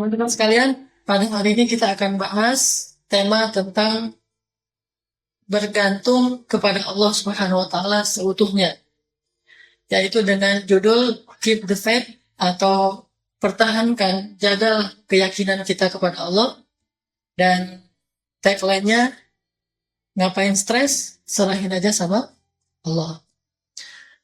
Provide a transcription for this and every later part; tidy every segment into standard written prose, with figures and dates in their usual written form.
teman-teman sekalian, pada hari ini kita akan bahas tema tentang bergantung kepada Allah Subhanahu wa taala seutuhnya, yaitu dengan judul Keep the Faith atau pertahankan, jaga keyakinan kita kepada Allah, dan tagline-nya ngapain stres, serahin aja sama Allah.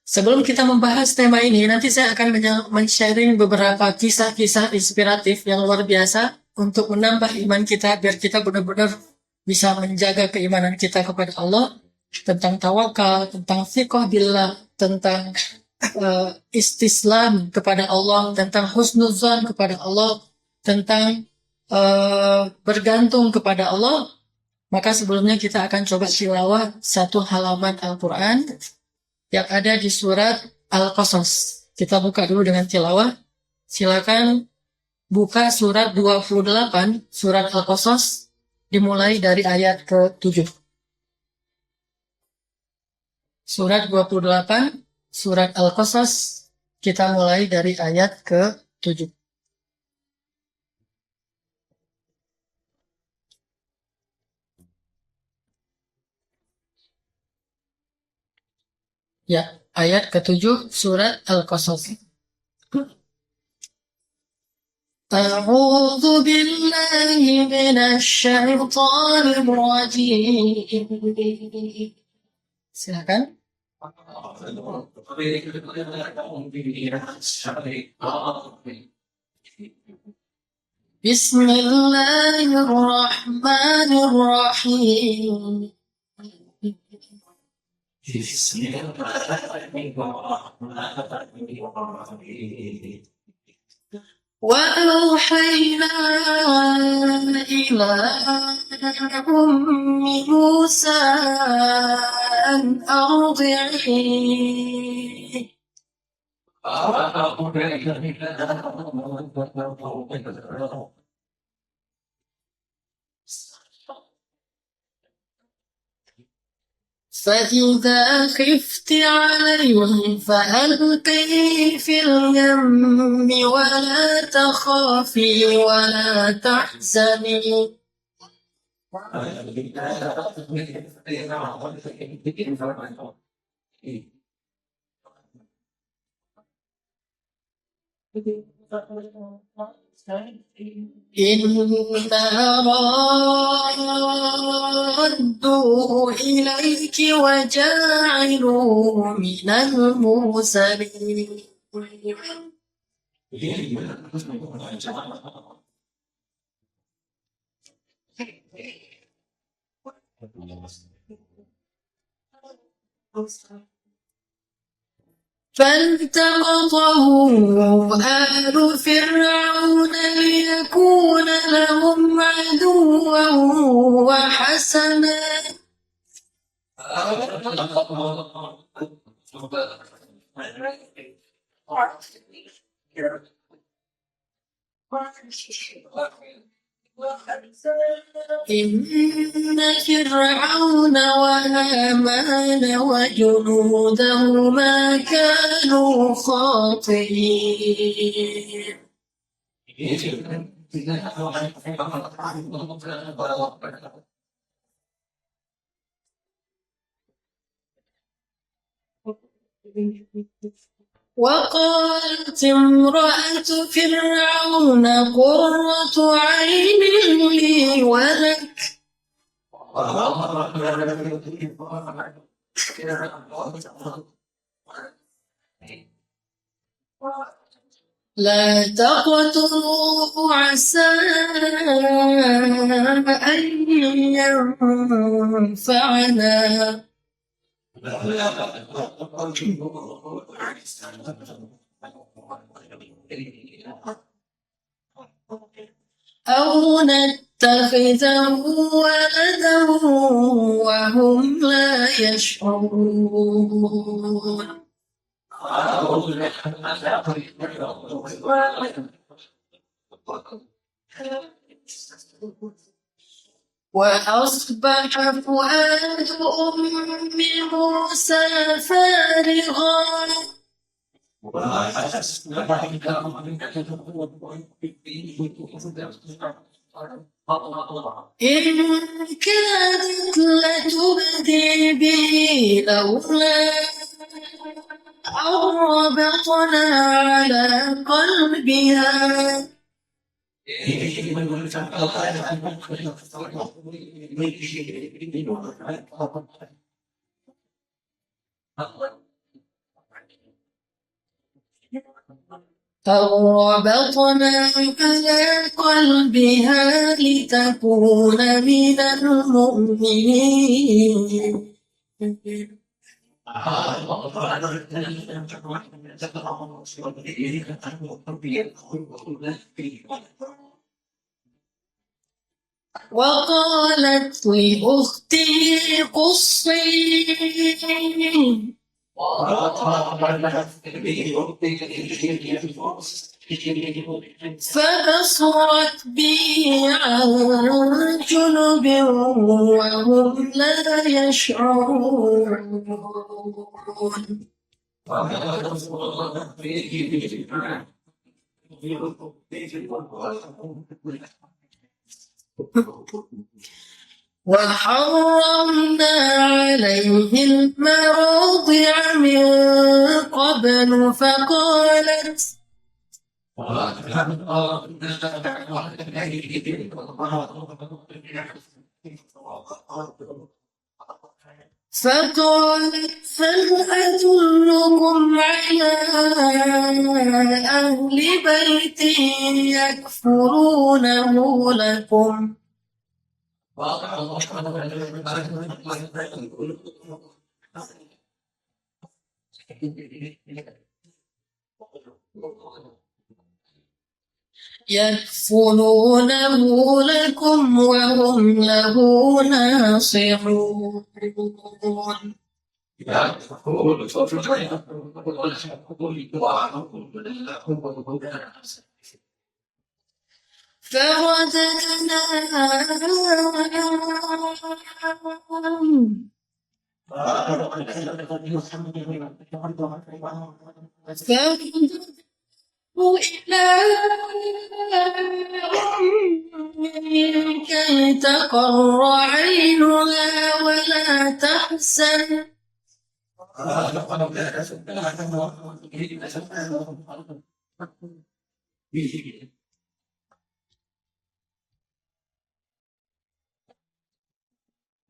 Sebelum kita membahas tema ini, nanti saya akan men-sharing beberapa kisah-kisah inspiratif yang luar biasa untuk menambah iman kita, biar kita benar-benar bisa menjaga keimanan kita kepada Allah, tentang tawakal, tentang thiqah billah, tentang istislam kepada Allah, tentang husnuzan kepada Allah, tentang bergantung kepada Allah. Maka sebelumnya kita akan coba tilawah satu halaman Al-Quran yang ada di surat Al-Qasas. Kita buka dulu dengan tilawah. Silakan buka surat 28, surat Al-Qasas, dimulai dari ayat ke-7. Surat 28, surat Al-Qasas, kita mulai dari ayat ke-7. Ya, ayat ke-7 surat Al-Qasas. A'udzu billahi minasy syaithanir rajim. Silakan. Bismillahirrahmanirrahim. وأوحينا إلى أم موسى أن أرضعيه فإذا خفت عليه فألقيه في اليم ولا تخافي ولا تحزني إنا رادوه إليك وجاعلوه من المرسلين فالتقطه آل فرعون ليكون لهم عدوا وحسنا إن فرعون وهامان وجنودهما كانوا خاطئين وقالت امرأة فرعون قرة عين لي ولك لا تقتلوه عسى أن ينفعنا أو نتخذه ولدا وهم لا يشعرون وأصبح فؤاد أم موسى فارغا إن كادت لتبدي به لولا أن ربطنا على قلبها ربطنا على قلبها لتكون من المؤمنين. وقالت لأخته قصي فبصرت به عن جنب وهم لا يشعرون. وحرمنا عليه المراضع من قبل فقالت هل أدلكم على أهل بيت يكفرونه لكم وهم له ناصحون. كي تقر عينها ولا تحزن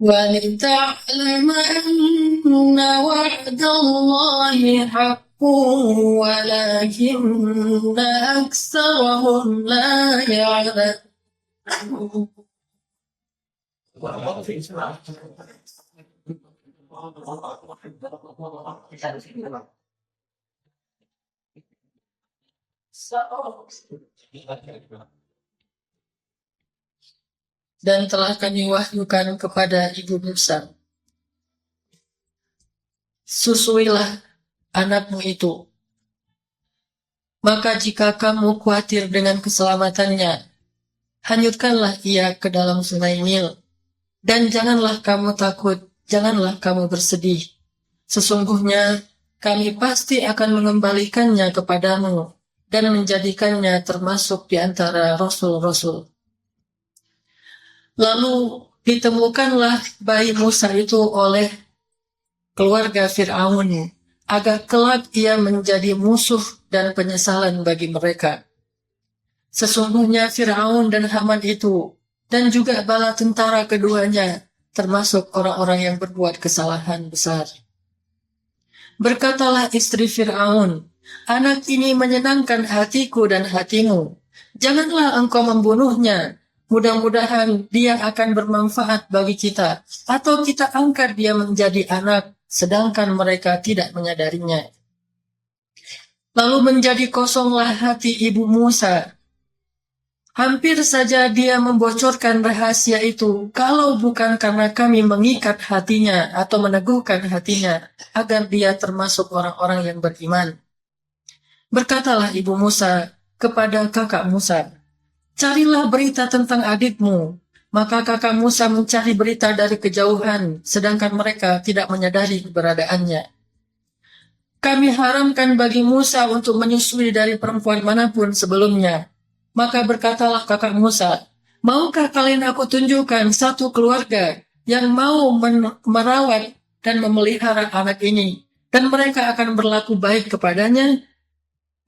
ولتعلم أن وعد الله حق ولكن أكثرهم لا يعلمون. Dan telah kami wahyukan kepada ibu Musa, susuilah anakmu itu. Maka jika kamu khawatir dengan keselamatannya, hanyutkanlah ia ke dalam sungai Nil. Dan janganlah kamu takut, janganlah kamu bersedih. Sesungguhnya kami pasti akan mengembalikannya kepadamu dan menjadikannya termasuk di antara rasul-rasul. Lalu ditemukanlah bayi Musa itu oleh keluarga Fir'aun. Agak kelak ia menjadi musuh dan penyesalan bagi mereka. Sesungguhnya Fir'aun dan Haman itu, dan juga bala tentara keduanya, termasuk orang-orang yang berbuat kesalahan besar. Berkatalah istri Fir'aun, anak ini menyenangkan hatiku dan hatimu. Janganlah engkau membunuhnya. Mudah-mudahan dia akan bermanfaat bagi kita, atau kita angkat dia menjadi anak, sedangkan mereka tidak menyadarinya. Lalu menjadi kosonglah hati ibu Musa. Hampir saja dia membocorkan rahasia itu, kalau bukan karena kami mengikat hatinya atau meneguhkan hatinya, agar dia termasuk orang-orang yang beriman. Berkatalah ibu Musa kepada kakak Musa, carilah berita tentang adikmu. Maka kakak Musa mencari berita dari kejauhan, sedangkan mereka tidak menyadari keberadaannya. kami haramkan bagi Musa untuk menyusui dari perempuan manapun sebelumnya. Maka berkatalah kakak Musa, maukah kalian aku tunjukkan satu keluarga yang mau merawat dan memelihara anak ini, dan mereka akan berlaku baik kepadanya?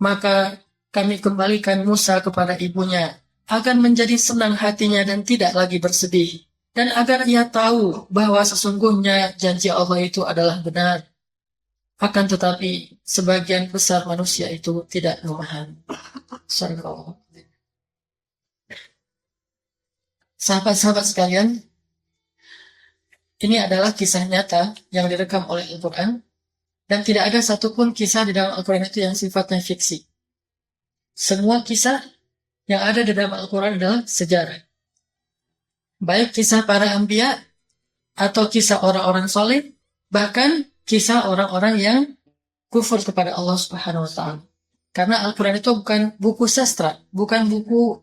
Maka kami kembalikan Musa kepada ibunya, agar menjadi senang hatinya dan tidak lagi bersedih, dan agar ia tahu bahwa sesungguhnya janji Allah itu adalah benar. Akan tetapi sebagian besar manusia itu tidak memahami. Sahabat-sahabat sekalian, ini adalah kisah nyata yang direkam oleh Al-Quran, dan tidak ada satupun kisah di dalam Al-Quran itu yang sifatnya fiksi. Semua kisah yang ada di dalam Al-Quran adalah sejarah. Baik kisah para anbiya, atau kisah orang-orang soleh, bahkan kisah orang-orang yang kufur kepada Allah Subhanahu wa Ta'ala. Karena Al-Quran itu bukan buku sastra, bukan buku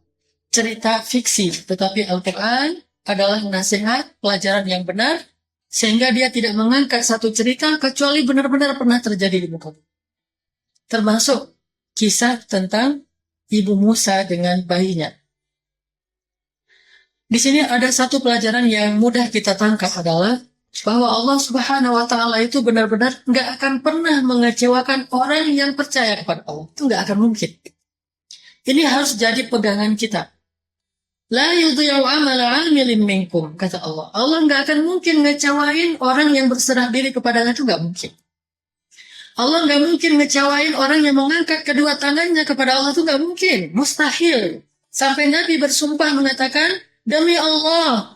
cerita fiksi, tetapi Al-Quran adalah nasihat, pelajaran yang benar, sehingga dia tidak mengangkat satu cerita kecuali benar-benar pernah terjadi di muka bumi. Termasuk kisah tentang ibu Musa dengan bayinya. Di sini ada satu pelajaran yang mudah kita tangkap adalah bahwa Allah Subhanahu wa Ta'ala itu benar-benar nggak akan pernah mengecewakan orang yang percaya kepada Allah. Itu nggak akan mungkin. Ini harus jadi pegangan kita. La yudhi'u amala 'amilin minkum, kata Allah. Allah nggak akan mungkin ngecewain orang yang berserah diri kepadanya, itu nggak mungkin. Allah nggak mungkin ngecewain orang yang mengangkat kedua tangannya kepada Allah, itu nggak mungkin. Mustahil. Sampai Nabi bersumpah mengatakan, demi Allah,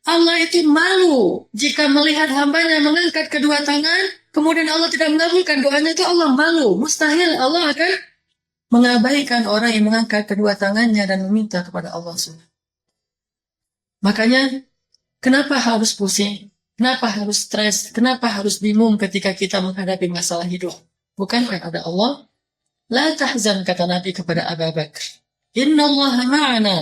Allah itu malu jika melihat hambanya mengangkat kedua tangan, kemudian Allah tidak mengabulkan doanya, itu Allah malu. Mustahil Allah akan mengabaikan orang yang mengangkat kedua tangannya dan meminta kepada Allah SWT. Makanya, kenapa harus pusing? Kenapa harus stres? Kenapa harus bingung ketika kita menghadapi masalah hidup? Bukankah ada Allah? La tahzan, kata Nabi kepada Abu Bakar. Inna Allah ma'ana.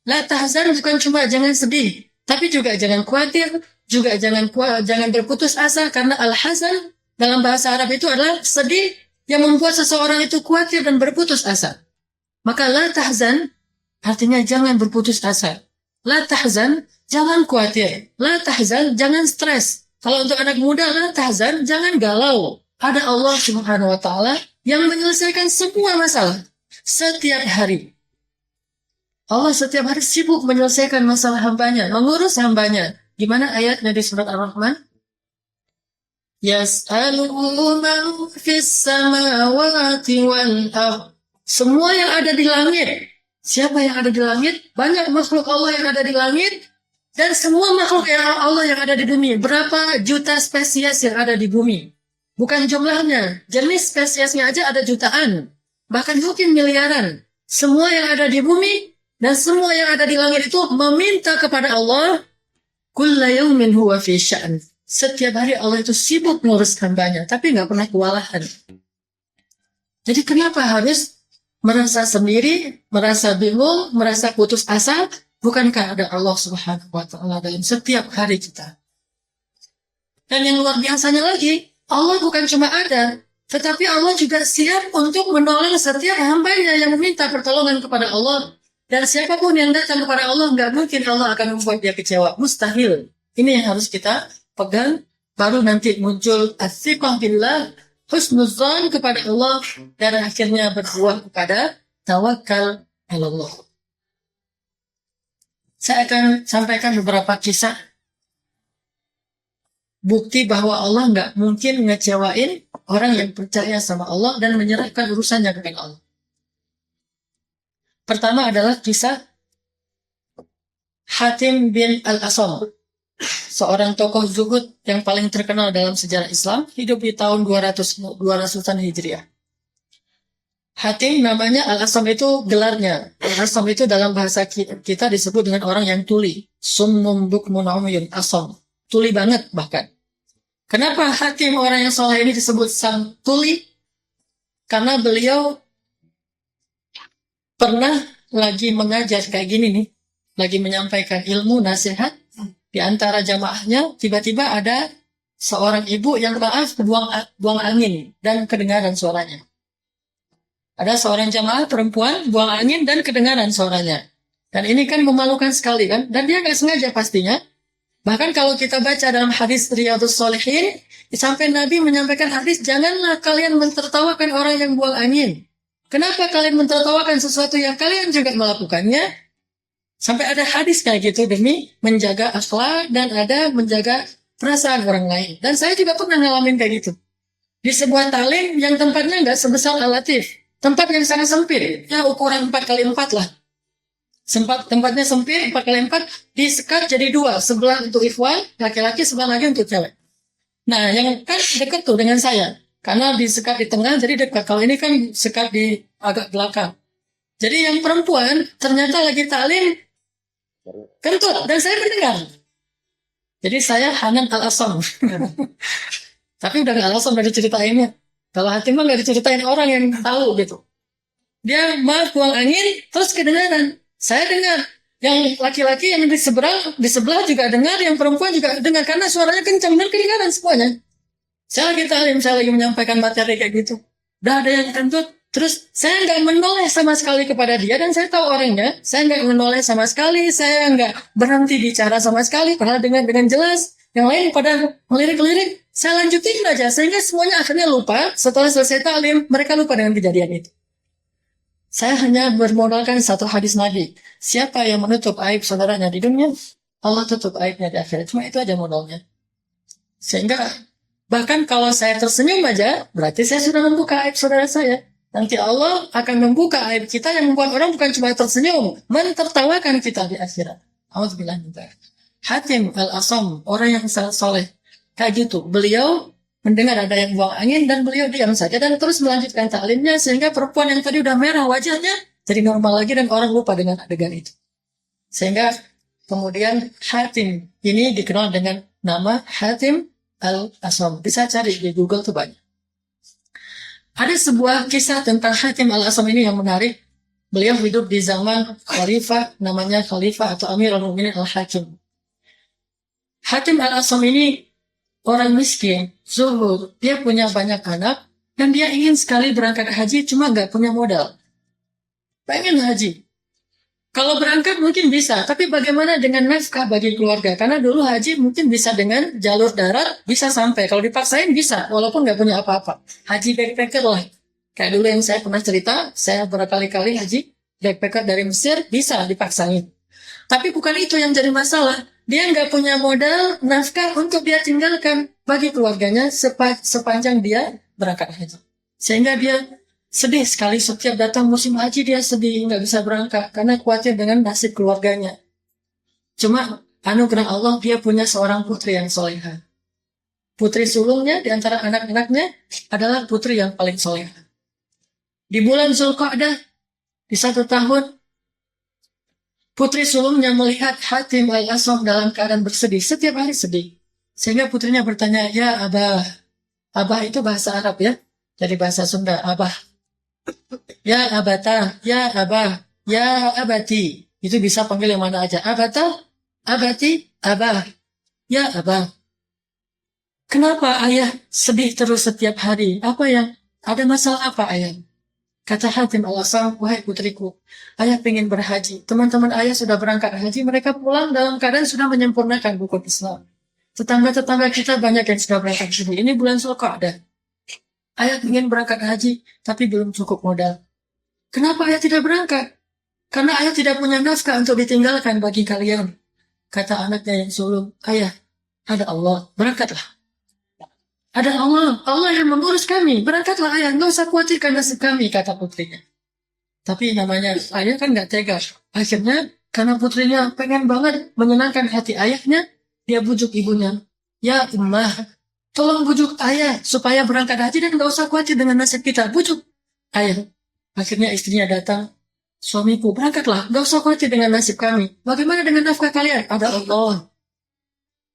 La tahzan bukan cuma jangan sedih, tapi juga jangan khawatir, juga jangan berputus asa, karena al-hazan dalam bahasa Arab itu adalah sedih yang membuat seseorang itu khawatir dan berputus asa. Maka la tahzan artinya jangan berputus asa. La tahzan, jangan khawatir. La tahzan, jangan stres. Kalau untuk anak muda, la tahzan, jangan galau. Ada Allah Subhanahu wa Ta'ala yang menyelesaikan semua masalah setiap hari. Allah setiap hari sibuk menyelesaikan masalah hambanya, mengurus hambanya. Gimana ayatnya di surat Ar-Rahman? Yas'aluhu man fis samawati wal ardh. Semua yang ada di langit. Siapa yang ada di langit? Banyak makhluk Allah yang ada di langit. Dan semua makhluk Allah yang ada di bumi. Berapa juta spesies yang ada di bumi? Bukan jumlahnya. Jenis spesiesnya aja ada jutaan. Bahkan mungkin miliaran. Semua yang ada di bumi dan semua yang ada di langit itu meminta kepada Allah. Kulla yawmin huwa fi sya'an. Setiap hari Allah itu sibuk ngurus hambanya, tapi nggak pernah kewalahan. Jadi kenapa harus merasa sendiri, merasa bingung, merasa putus asa? Bukankah ada Allah Subhanahu wa Ta'ala dalam setiap hari kita? Dan yang luar biasanya lagi, Allah bukan cuma ada, tetapi Allah juga siap untuk menolong setiap hambanya yang meminta pertolongan kepada Allah. Dan siapapun yang datang kepada Allah, nggak mungkin Allah akan membuat dia kecewa. Mustahil. Ini yang harus kita pegang, baru nanti muncul as-siqah billah, husnuzan kepada Allah, dan akhirnya berbuah kepada tawakal Allah. Saya akan sampaikan beberapa kisah bukti bahwa Allah nggak mungkin ngecewain orang yang percaya sama Allah dan menyerahkan urusannya kepada Allah. Pertama adalah kisah Hatim bin Al-Asam, seorang tokoh zuhud yang paling terkenal dalam sejarah Islam, hidup di tahun 200-an Hijriah. Hatim namanya Al-Asam itu gelarnya. Al-Asam itu dalam bahasa kita disebut dengan orang yang tuli. Summum bukmun umyun asam. Tuli banget bahkan. Kenapa Hatim orang yang soleh ini disebut sang tuli? Karena beliau pernah lagi mengajar kayak gini nih. Lagi menyampaikan ilmu, nasihat. Di antara jamaahnya tiba-tiba ada seorang ibu yang maaf buang angin dan kedengaran suaranya. Ada seorang jamaah perempuan buang angin dan kedengaran suaranya. Dan ini kan memalukan sekali kan. Dan dia nggak sengaja pastinya. Bahkan kalau kita baca dalam hadis Riyadhus Shalihin, sampai Nabi menyampaikan hadis, janganlah kalian mentertawakan orang yang buang angin. Kenapa kalian mentertawakan sesuatu yang kalian juga melakukannya? Sampai ada hadis kayak gitu demi menjaga akhlak dan ada menjaga perasaan orang lain. Dan saya juga pernah ngalamin kayak gitu. Di sebuah talim yang tempatnya nggak sebesar Al-Latif. Tempat yang sangat sempit. Ya ukuran 4x4 lah. Tempatnya sempit 4x4 disekat jadi 2. Sebelah untuk ikhwan, laki-laki, sebelah lagi untuk cewek. Nah yang kan dekat tuh dengan saya. Karena disekat di tengah jadi dekat. Kalau ini kan sekat di agak belakang. Jadi yang perempuan ternyata lagi talim kentut. Dan saya mendengar. Jadi saya Hanan Al-Asam. Tapi udah gak Al-Asam dari ceritainnya. Kalau Hatim mah gak diceritain orang yang tahu gitu. Dia maaf buang angin, terus kedengaran. Saya dengar. Yang laki-laki yang di sebelah juga dengar, yang perempuan juga dengar. Karena suaranya kencang dan kedengaran semuanya. Saya lagi talim, saya lagi menyampaikan materi kayak gitu. Udah ada yang kentut. Terus saya nggak menoleh sama sekali kepada dia. Dan saya tahu orangnya. Saya nggak menoleh sama sekali. Saya nggak berhenti bicara sama sekali. Padahal dengan jelas. Yang lain pada melirik-lirik. Saya lanjutin aja. Sehingga semuanya akhirnya lupa. Setelah selesai talim, mereka lupa dengan kejadian itu. Saya hanya bermodalkan satu hadis Nabi. Siapa yang menutup aib saudaranya di dunia, Allah tutup aibnya di akhirat. Cuma itu aja modalnya. Sehingga bahkan kalau saya tersenyum aja, berarti saya sudah membuka aib saudara saya. Nanti Allah akan membuka aib kita yang membuat orang bukan cuma tersenyum, mentertawakan kita di akhirat. Alhamdulillah. Hatim Al-Asam, orang yang sangat soleh. Kayak gitu. Beliau mendengar ada yang buang angin dan beliau diam saja dan terus melanjutkan taklimnya sehingga perempuan yang tadi udah merah wajahnya jadi normal lagi dan orang lupa dengan adegan itu. Sehingga kemudian Hatim ini dikenal dengan nama Hatim Al-Asam. Bisa cari di Google tuh banyak. Ada sebuah kisah tentang Hatim Al-Asam ini yang menarik. Beliau hidup di zaman khalifah, namanya khalifah atau Amirul Mukminin Al-Hakim. Hatim Al-Asam ini orang miskin, zuhud, dia punya banyak anak, dan dia ingin sekali berangkat haji, cuma nggak punya modal. Pengen haji. Kalau berangkat mungkin bisa, tapi bagaimana dengan nafkah bagi keluarga? Karena dulu haji mungkin bisa dengan jalur darat, bisa sampai. Kalau dipaksain bisa, walaupun nggak punya apa-apa. Haji backpacker lah. Kayak dulu yang saya pernah cerita, saya berkali-kali haji backpacker dari Mesir, bisa dipaksain. Tapi bukan itu yang jadi masalah. Dia nggak punya modal nafkah untuk dia tinggalkan bagi keluarganya sepanjang dia berangkat haji. Sehingga dia sedih sekali setiap datang musim haji dia sedih nggak bisa berangkat karena khawatir dengan nasib keluarganya. Cuma anugerah Allah dia punya seorang putri yang solehah. Putri sulungnya di antara anak-anaknya adalah putri yang paling solehah. Di bulan Zulqa'dah di 1 tahun putri sulungnya melihat Hatim Al-Asam dalam keadaan bersedih. Setiap hari sedih. Sehingga putrinya bertanya, ya Abah. Abah itu bahasa Arab ya. Jadi bahasa Sunda, Abah. Ya Abata, ya Abah, ya Abati. Itu bisa panggil yang mana aja. Abata, Abati, Abah. Ya Abah. Kenapa ayah sedih terus setiap hari? Ada masalah apa ayah? Kata Hatim Al-Asam, wahai putriku, ayah ingin berhaji. Teman-teman ayah sudah berangkat haji, mereka pulang dalam keadaan sudah menyempurnakan rukun Islam. Tetangga-tetangga kita banyak yang sudah berangkat haji. Ini bulan Zulqa'dah. Ayah ingin berangkat haji, tapi belum cukup modal. Kenapa ayah tidak berangkat? Karena ayah tidak punya nafkah untuk ditinggalkan bagi kalian. Kata anaknya yang sulung, ayah, ada Allah, berangkatlah. Ada Allah yang mengurus kami. Berangkatlah ayah, nggak usah khawatirkan nasib kami, kata putrinya. Tapi namanya ayah kan nggak tega. Akhirnya, karena putrinya pengen banget menyenangkan hati ayahnya, dia bujuk ibunya. Ya Ummah, tolong bujuk ayah supaya berangkat haji dan nggak usah khawatir dengan nasib kita. Bujuk ayah. Akhirnya istrinya datang. Suamiku, berangkatlah, nggak usah khawatir dengan nasib kami. Bagaimana dengan nafkah kalian? Ada Allah.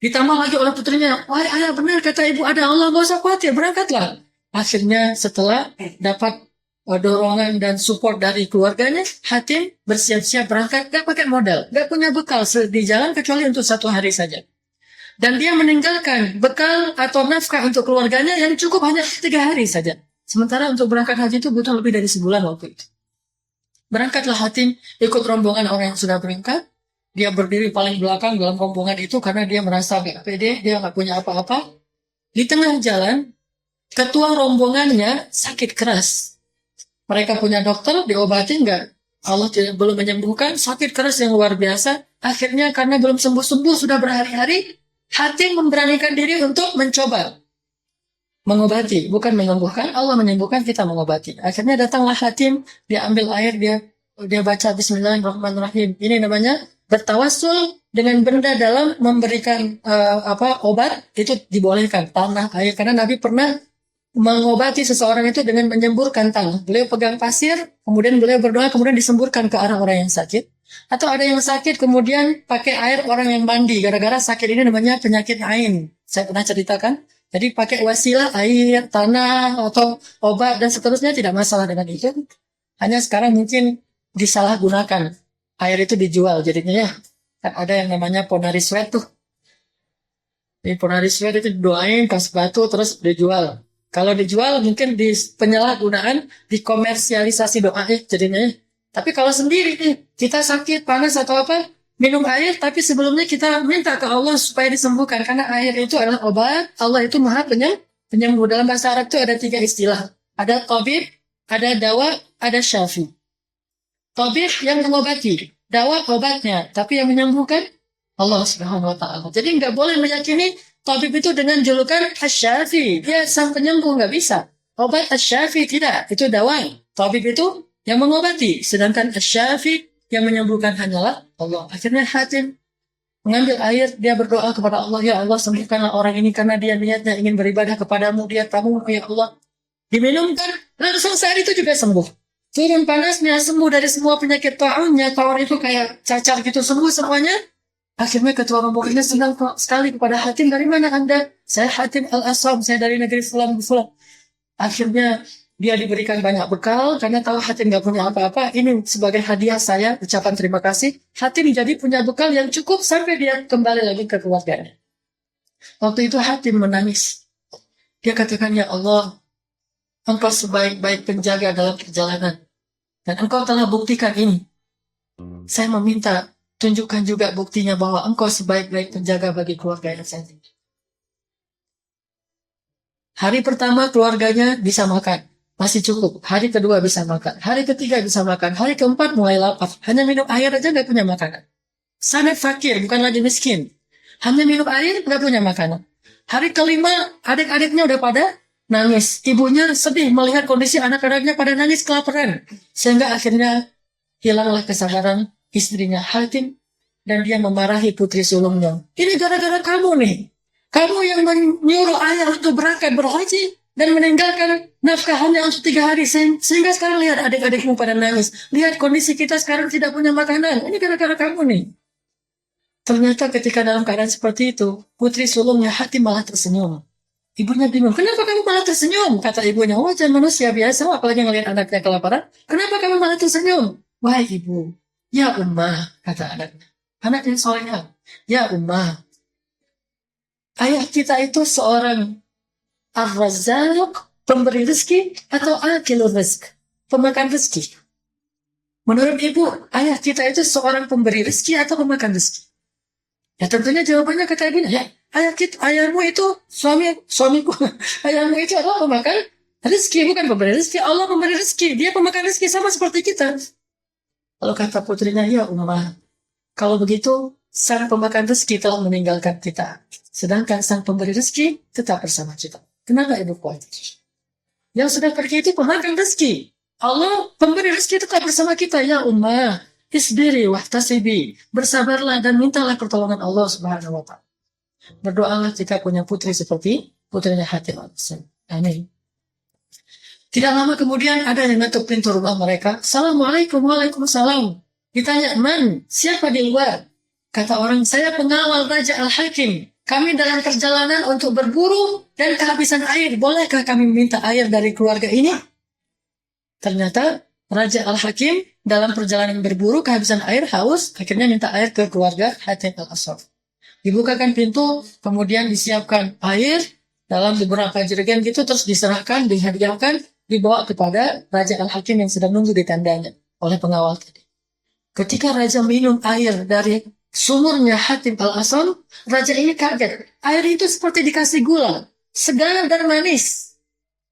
Ditambah lagi oleh putrinya, wah ayah benar kata ibu, ada Allah, gak usah khawatir, berangkatlah. Akhirnya setelah dapat dorongan dan support dari keluarganya, Hatim bersiap-siap berangkat, gak pakai modal, gak punya bekal di jalan kecuali untuk 1 hari saja. Dan dia meninggalkan bekal atau nafkah untuk keluarganya yang cukup hanya 3 hari saja. Sementara untuk berangkat haji itu butuh lebih dari sebulan waktu itu. Berangkatlah Hatim ikut rombongan orang yang sudah berangkat. Dia berdiri paling belakang dalam rombongan itu karena dia merasa gak pede, dia gak punya apa-apa. Di tengah jalan, ketua rombongannya sakit keras. Mereka punya dokter, diobati enggak? Allah belum menyembuhkan, sakit keras yang luar biasa. Akhirnya karena belum sembuh-sembuh, sudah berhari-hari, Hatim memberanikan diri untuk mencoba mengobati, bukan menyembuhkan. Allah menyembuhkan, kita mengobati. Akhirnya datanglah Hatim, dia ambil air, dia baca Bismillahirrahmanirrahim. Ini namanya bertawassul dengan benda dalam memberikan obat, itu dibolehkan, tanah, air. Karena Nabi pernah mengobati seseorang itu dengan menyemburkan tanah. Beliau pegang pasir, kemudian beliau berdoa, kemudian disemburkan ke arah orang yang sakit. Atau ada yang sakit, kemudian pakai air orang yang mandi. Gara-gara sakit ini namanya penyakit ain. Saya pernah ceritakan. Jadi pakai wasilah air, tanah, atau obat, dan seterusnya tidak masalah dengan itu. Hanya sekarang mungkin disalahgunakan. Air itu dijual jadinya ya. Kan ada yang namanya Ponari Sweat tuh. Di Ponari Sweat itu didoain, kasih batu, terus dijual. Kalau dijual mungkin di penyalahgunaan, dikomersialisasi doa jadinya ya. Tapi kalau sendiri kita sakit, panas atau apa, minum air, tapi sebelumnya kita minta ke Allah supaya disembuhkan. Karena air itu adalah obat, Allah itu maha penyembuh. Dalam bahasa Arab itu ada 3 istilah. Ada tabib, ada dawa, ada syafi. Tabib yang mengobati, dawa obatnya, tapi yang menyembuhkan Allah Subhanahu wa taala. Jadi nggak boleh meyakini tabib itu dengan julukan asy-syafi. Dia sang penyembuh, nggak bisa. Obat asy-syafi tidak, itu dawa. Tabib itu yang mengobati, sedangkan asy-syafi yang menyembuhkan hanyalah Allah. Akhirnya Hatim mengambil air, dia berdoa kepada Allah, ya Allah sembuhkanlah orang ini karena dia niatnya ingin beribadah kepadamu, dia tamu ya Allah. Diminumkan, langsung saat itu juga sembuh. Turun panasnya, sembuh dari semua penyakit ta'unnya, tawar itu kayak cacar gitu, sembuh semuanya. Akhirnya ketua rombongannya senang sekali kepada Hatim, dari mana Anda? Saya Hatim Al-Asam, saya dari negeri Fulan. Akhirnya dia diberikan banyak bekal, karena tahu Hatim gak punya apa-apa. Ini sebagai hadiah saya, ucapan terima kasih. Hatim jadi punya bekal yang cukup sampai dia kembali lagi ke keluarganya. Waktu itu Hatim menangis. Dia katakan, ya Allah, Engkau sebaik-baik penjaga dalam perjalanan. Dan Engkau telah buktikan ini. Saya meminta, tunjukkan juga buktinya bahwa Engkau sebaik-baik penjaga bagi keluarga yang saya. Hari pertama keluarganya bisa makan. Masih cukup. Hari kedua bisa makan. Hari ketiga bisa makan. Hari keempat mulai lapar. Hanya minum air aja gak punya makanan. Sangat fakir, bukan lagi miskin. Hanya minum air, gak punya makanan. Hari kelima, adik-adiknya udah pada nangis. Ibunya sedih melihat kondisi anak-anaknya pada nangis kelaparan. Sehingga akhirnya hilanglah kesabaran istrinya Hatim. Dan dia memarahi putri sulungnya. Ini gara-gara kamu nih. Kamu yang menyuruh ayah untuk berangkat berhaji dan meninggalkan nafkahannya untuk 3 hari. Sehingga sekarang lihat adik-adikmu pada nangis. Lihat kondisi kita sekarang tidak punya makanan. Ini gara-gara kamu nih. Ternyata ketika dalam keadaan seperti itu, putri sulungnya Hatim malah tersenyum. Ibunya bingung, kenapa kamu malah tersenyum? Kata ibunya, wajah manusia biasa, apalagi ngelihat anaknya kelaparan. Kenapa kamu malah tersenyum? Wahai ibu, ya ummah, kata anaknya. Anaknya soalnya, ya ummah, ayah kita itu seorang ar-razzaq, pemberi rezeki, atau akilur rezeki, pemakan rezeki. Menurut ibu, ayah kita itu seorang pemberi rezeki atau pemakan rezeki? Ya tentunya jawabannya kata ibunya, ya ayahmu itu suamiku, ayahmu itu adalah pemakan rezeki, bukan pemberi rezeki. Allah pemberi rezeki, dia pemakan rezeki sama seperti kita. Lalu kata putrinya, ya ummah, kalau begitu sang pemakan rezeki telah meninggalkan kita, sedangkan sang pemberi rezeki tetap bersama kita. Kenapa ibu khawatir? Yang sudah pergi itu pemakan rezeki. Allah pemberi rezeki tetap bersama kita. Ya ummah, isbiri wahtasibi, bersabarlah dan mintalah pertolongan Allah Subhanahu wa ta'ala. Berdoalah jika punya putri seperti putrinya Hatim. Amin. Tidak lama kemudian ada yang ngetuk pintu rumah mereka. Assalamualaikum, waalaikumsalam. Ditanya, man, siapa di luar? Kata orang, saya pengawal Raja Al-Hakim. Kami dalam perjalanan untuk berburu dan kehabisan air. Bolehkah kami minta air dari keluarga ini? Ternyata Raja Al-Hakim dalam perjalanan berburu kehabisan air, haus, akhirnya minta air ke keluarga Hatim Al-Asaf. Dibukakan pintu, kemudian disiapkan air dalam beberapa jerigen gitu, terus diserahkan, dihadiahkan, dibawa kepada Raja Al-Hakim yang sedang nunggu di tandanya oleh pengawal tadi. Ketika Raja minum air dari sumurnya Hatim Al-Asam, Raja ini kaget. Air itu seperti dikasih gula, segar dan manis.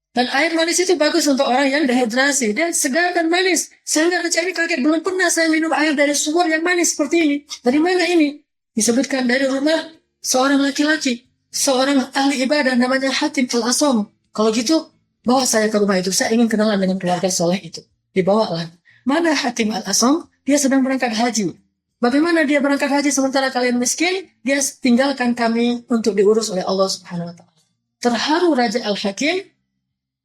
Dan air manis itu bagus untuk orang yang dehidrasi. Dan segar dan manis. Sehingga Raja ini kaget, belum pernah saya minum air dari sumur yang manis seperti ini. Dari mana ini? Disebutkan dari rumah seorang laki-laki, seorang ahli ibadah namanya Hatim Al-Asam. Kalau gitu, bawa saya ke rumah itu. Saya ingin kenalan dengan keluarga soleh itu. Dibawalah. Mana Hatim Al-Asam? Dia sedang berangkat haji. Bagaimana dia berangkat haji sementara kalian miskin? Dia tinggalkan kami untuk diurus oleh Allah Subhanahu wa Ta'ala. Terharu Raja Al-Hakim,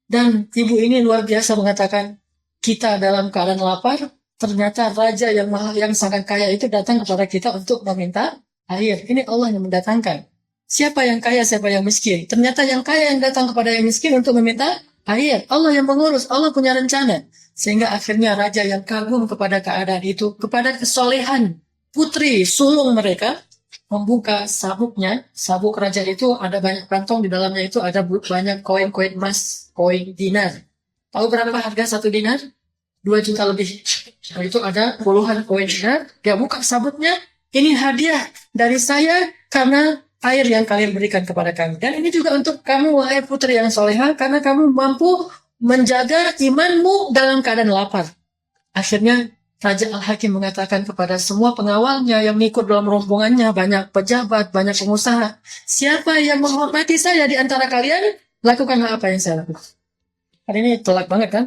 dan ibu ini luar biasa mengatakan, kita dalam keadaan lapar, ternyata raja yang sangat kaya itu datang kepada kita untuk meminta air. Ini Allah yang mendatangkan. Siapa yang kaya, siapa yang miskin. Ternyata yang kaya yang datang kepada yang miskin untuk meminta air. Allah yang mengurus, Allah punya rencana. Sehingga akhirnya raja yang kagum kepada keadaan itu, kepada kesolehan putri sulung mereka, membuka sabuknya. Sabuk raja itu ada banyak kantong, di dalamnya itu ada banyak koin-koin emas, koin dinar. Tahu berapa harga satu dinar? 2 juta lebih. Nah, itu ada puluhan koin dinar. Dia buka sabuknya, ini hadiah dari saya karena air yang kalian berikan kepada kami. Dan ini juga untuk kamu, wahai putri yang soleha, karena kamu mampu menjaga imanmu dalam keadaan lapar. Akhirnya Raja Al-Hakim mengatakan kepada semua pengawalnya yang ikut dalam rombongannya, banyak pejabat, banyak pengusaha, siapa yang menghormati saya di antara kalian, lakukanlah apa yang saya lakukan. Hari ini telak banget kan?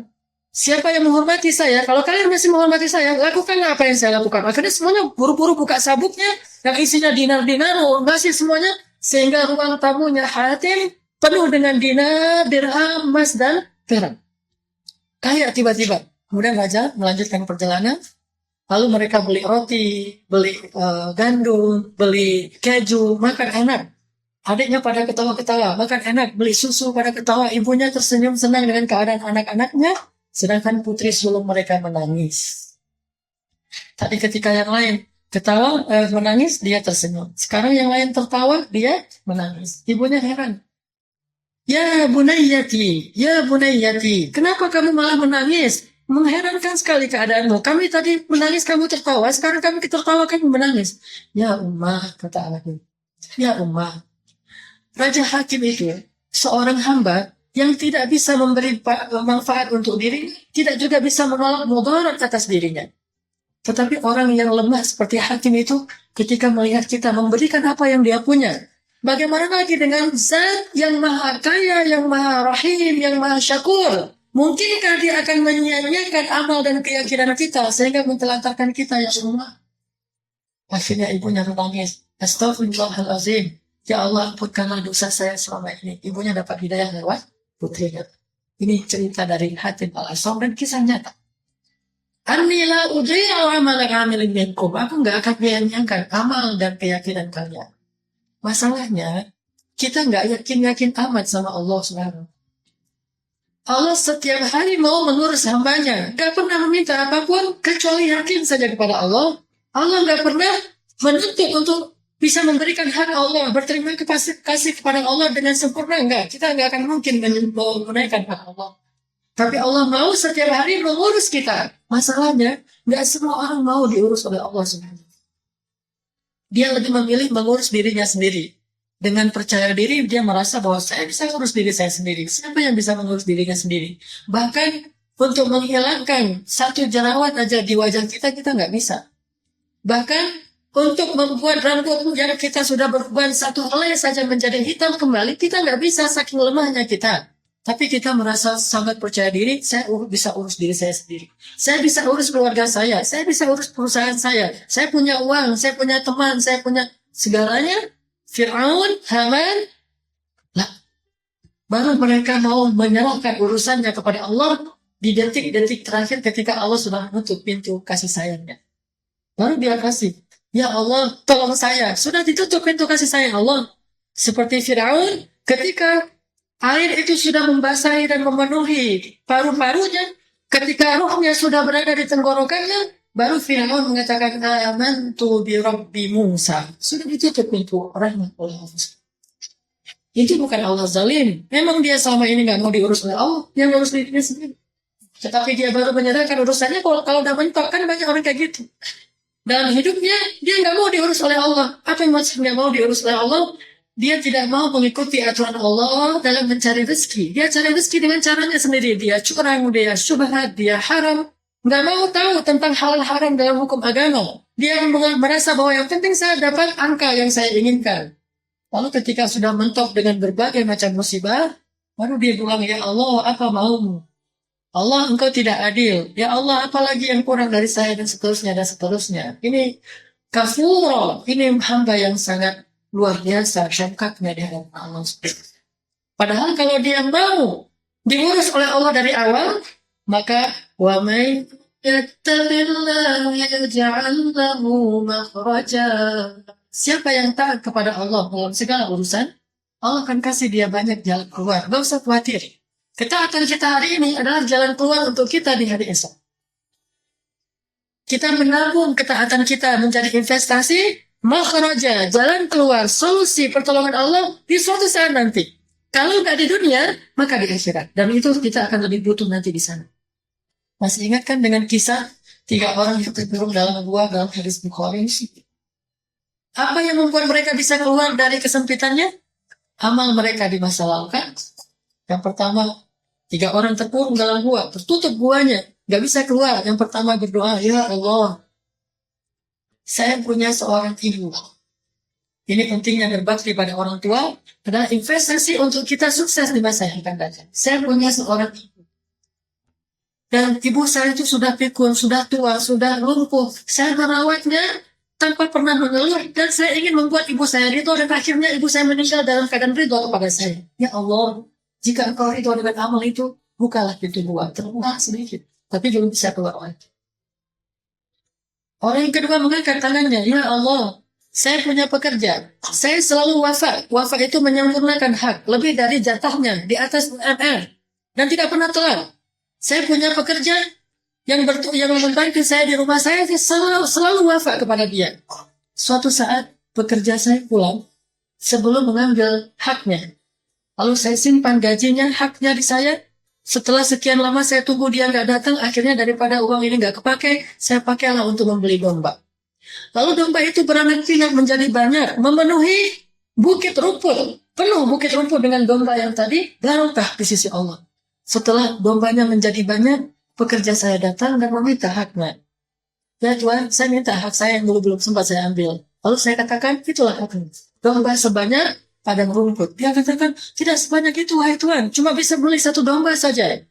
Siapa yang menghormati saya, kalau kalian masih menghormati saya, lakukanlah apa yang saya lakukan. Akhirnya semuanya buru-buru buka sabuknya, yang isinya dinar-dinar, ngasih semuanya, sehingga ruang tamunya Hatim penuh dengan dinar, dirham, emas, dan perak. Kaya tiba-tiba. Kemudian Raja melanjutkan perjalanan. Lalu mereka beli roti, beli gandum, beli keju, makan enak. Adiknya pada ketawa-ketawa, makan enak, beli susu pada ketawa. Ibunya tersenyum senang dengan keadaan anak-anaknya. Sedangkan putri sulung mereka menangis. Tadi ketika yang lain ketawa, menangis, dia tersenyum. Sekarang yang lain tertawa, dia menangis. Ibunya heran. Ya Bunayyati, ya Bunayyati, kenapa kamu malah menangis? Mengherankan sekali keadaanmu. Kami tadi menangis, kamu tertawa. Sekarang kami tertawa, kamu menangis. Ya Ummah, kata anaknya. Ya Ummah, Raja Hakim itu seorang hamba yang tidak bisa memberi manfaat untuk dirinya, tidak juga bisa menolak mudarat atas dirinya. Tetapi orang yang lemah seperti Hakim itu, ketika melihat kita memberikan apa yang dia punya, bagaimana lagi dengan Zat yang maha kaya, yang maha rahim, yang maha syakur? Mungkinkah dia akan menyia-nyiakan amal dan keyakinan kita sehingga mentelantarkan kita, ya Allah? Akhirnya ibunya menangis. Astaghfirullahalazim. Ya Allah, ampunkanlah dosa saya selama ini. Ibunya dapat hidayah lewat putrinya. Ini cerita dari Hatim Al-Asam dan kisah nyata. Anila udhi'u amala amilin minkum. Aku nggak akan menyia-nyiakan amal dan keyakinan kalian. Masalahnya, kita nggak yakin-yakin amat sama Allah Subhanahu. Allah setiap hari mau mengurus hambanya. Gak pernah meminta apapun kecuali yakin saja kepada Allah. Allah gak pernah menuntut untuk bisa memberikan hak Allah, berterima kasih kepada Allah dengan sempurna. Enggak, kita gak akan mungkin menunaikan hak Allah. Tapi Allah mau setiap hari mengurus kita. Masalahnya, gak semua orang mau diurus oleh Allah sebenarnya. Dia lebih memilih mengurus dirinya sendiri. Dengan percaya diri, dia merasa bahwa saya bisa mengurus diri saya sendiri. Siapa yang bisa mengurus dirinya sendiri? Bahkan untuk menghilangkan satu jerawat aja di wajah kita, kita nggak bisa. Bahkan untuk membuat rambut yang kita sudah beruban satu helai saja menjadi hitam kembali, kita nggak bisa, saking lemahnya kita. Tapi kita merasa sangat percaya diri, saya bisa urus diri saya sendiri. Saya bisa urus keluarga saya bisa urus perusahaan saya punya uang, saya punya teman, saya punya segalanya. Fir'aun, Haman, lah, baru mereka mau menyerahkan urusannya kepada Allah di detik-detik terakhir ketika Allah sudah menutup pintu kasih sayangnya. Baru dia kasih, ya Allah, tolong saya. Sudah ditutup pintu kasih sayang Allah. Seperti Fir'aun, ketika air itu sudah membasahi dan memenuhi paru-parunya, ketika rohnya sudah berada di tenggorokannya, Baru Fir'aun mengatakan amantu bi Rabbi Musa. Sudah ditutup pintu rahmat Allah. Itu bukan Allah zalim. Memang dia selama ini nggak mau diurus oleh Allah, yang ngurus dirinya sendiri. Tetapi dia baru menyerahkan urusannya kalau udah mentok, kan banyak orang kayak gitu. Dalam hidupnya dia nggak mau diurus oleh Allah. Apa yang maksud nggak mau diurus oleh Allah? Dia tidak mau mengikuti aturan Allah dalam mencari rezeki. Dia cari rezeki dengan caranya sendiri. Dia curang, dia syubhat, dia haram. Nggak mau tahu tentang hal haram dalam hukum agama. Dia merasa bahwa yang penting saya dapat angka yang saya inginkan. Lalu ketika sudah mentok dengan berbagai macam musibah, baru dia bilang, ya Allah, apa maumu? Allah, engkau tidak adil. Ya Allah, apalagi yang kurang dari saya dan seterusnya dan seterusnya. Ini kafuro. Ini hamba yang sangat luar biasa syafqatnya di hadapan Allah. Padahal kalau dia mau diurus oleh Allah dari awal, maka wa may yattaqillaha yaj'al lahu makhraja. Siapa yang taat kepada Allah dalam segala urusan, Allah akan kasih dia banyak jalan keluar. Gak usah khawatir. Ketaatan kita hari ini adalah jalan keluar untuk kita di hari esok. Kita menabung ketaatan kita menjadi investasi, makhraja, jalan keluar, solusi pertolongan Allah di suatu saat nanti. Kalau nggak di dunia, maka di akhirat. Dan itu kita akan lebih butuh nanti di sana. Masih ingat kan dengan kisah 3 orang yang terkurung dalam gua dalam hadis Bukhari? Apa yang membuat mereka bisa keluar dari kesempitannya? Amal mereka di masa lalu kan? Yang pertama, 3 orang terkurung dalam gua, tertutup guanya, gak bisa keluar. Yang pertama berdoa, ya Allah, saya punya seorang ibu. Ini pentingnya berbakti pada orang tua adalah investasi untuk kita sukses di masa yang akan datang. Saya punya seorang ibu. Dan ibu saya itu sudah pikun, sudah tua, sudah lumpuh. Saya merawatnya tanpa pernah mengeluh. Dan saya ingin membuat ibu saya ridho. Dan akhirnya ibu saya meninggal dalam keadaan ridho kepada saya. Ya Allah, jika engkau ridho dengan amal itu, bukalah pintu gua. Terbuka sedikit. Tapi belum bisa keluar lagi. Orang yang kedua mengangkat tangannya. Ya Allah, saya punya pekerja. Saya selalu wafat. Wafat itu menyempurnakan hak. Lebih dari jatahnya. Di atas UMR. Dan tidak pernah telat. Saya punya pekerja yang membantu saya di rumah saya selalu wafat kepada dia. Suatu saat pekerja saya pulang sebelum mengambil haknya. Lalu saya simpan gajinya, haknya di saya. Setelah sekian lama saya tunggu dia nggak datang, akhirnya daripada uang ini nggak kepake, saya pakailah untuk membeli domba. Lalu domba itu beranak pinak menjadi banyak, memenuhi bukit rumput. Penuh bukit rumput dengan domba yang tadi, barokah di sisi Allah. Setelah dombanya menjadi banyak, pekerja saya datang dan meminta haknya. Ya Tuhan, saya minta hak saya yang belum sempat saya ambil. Lalu saya katakan, itulah haknya. Domba sebanyak padang rumput. Dia katakan, tidak sebanyak itu, wahai Tuhan. Cuma bisa beli 1 domba saja.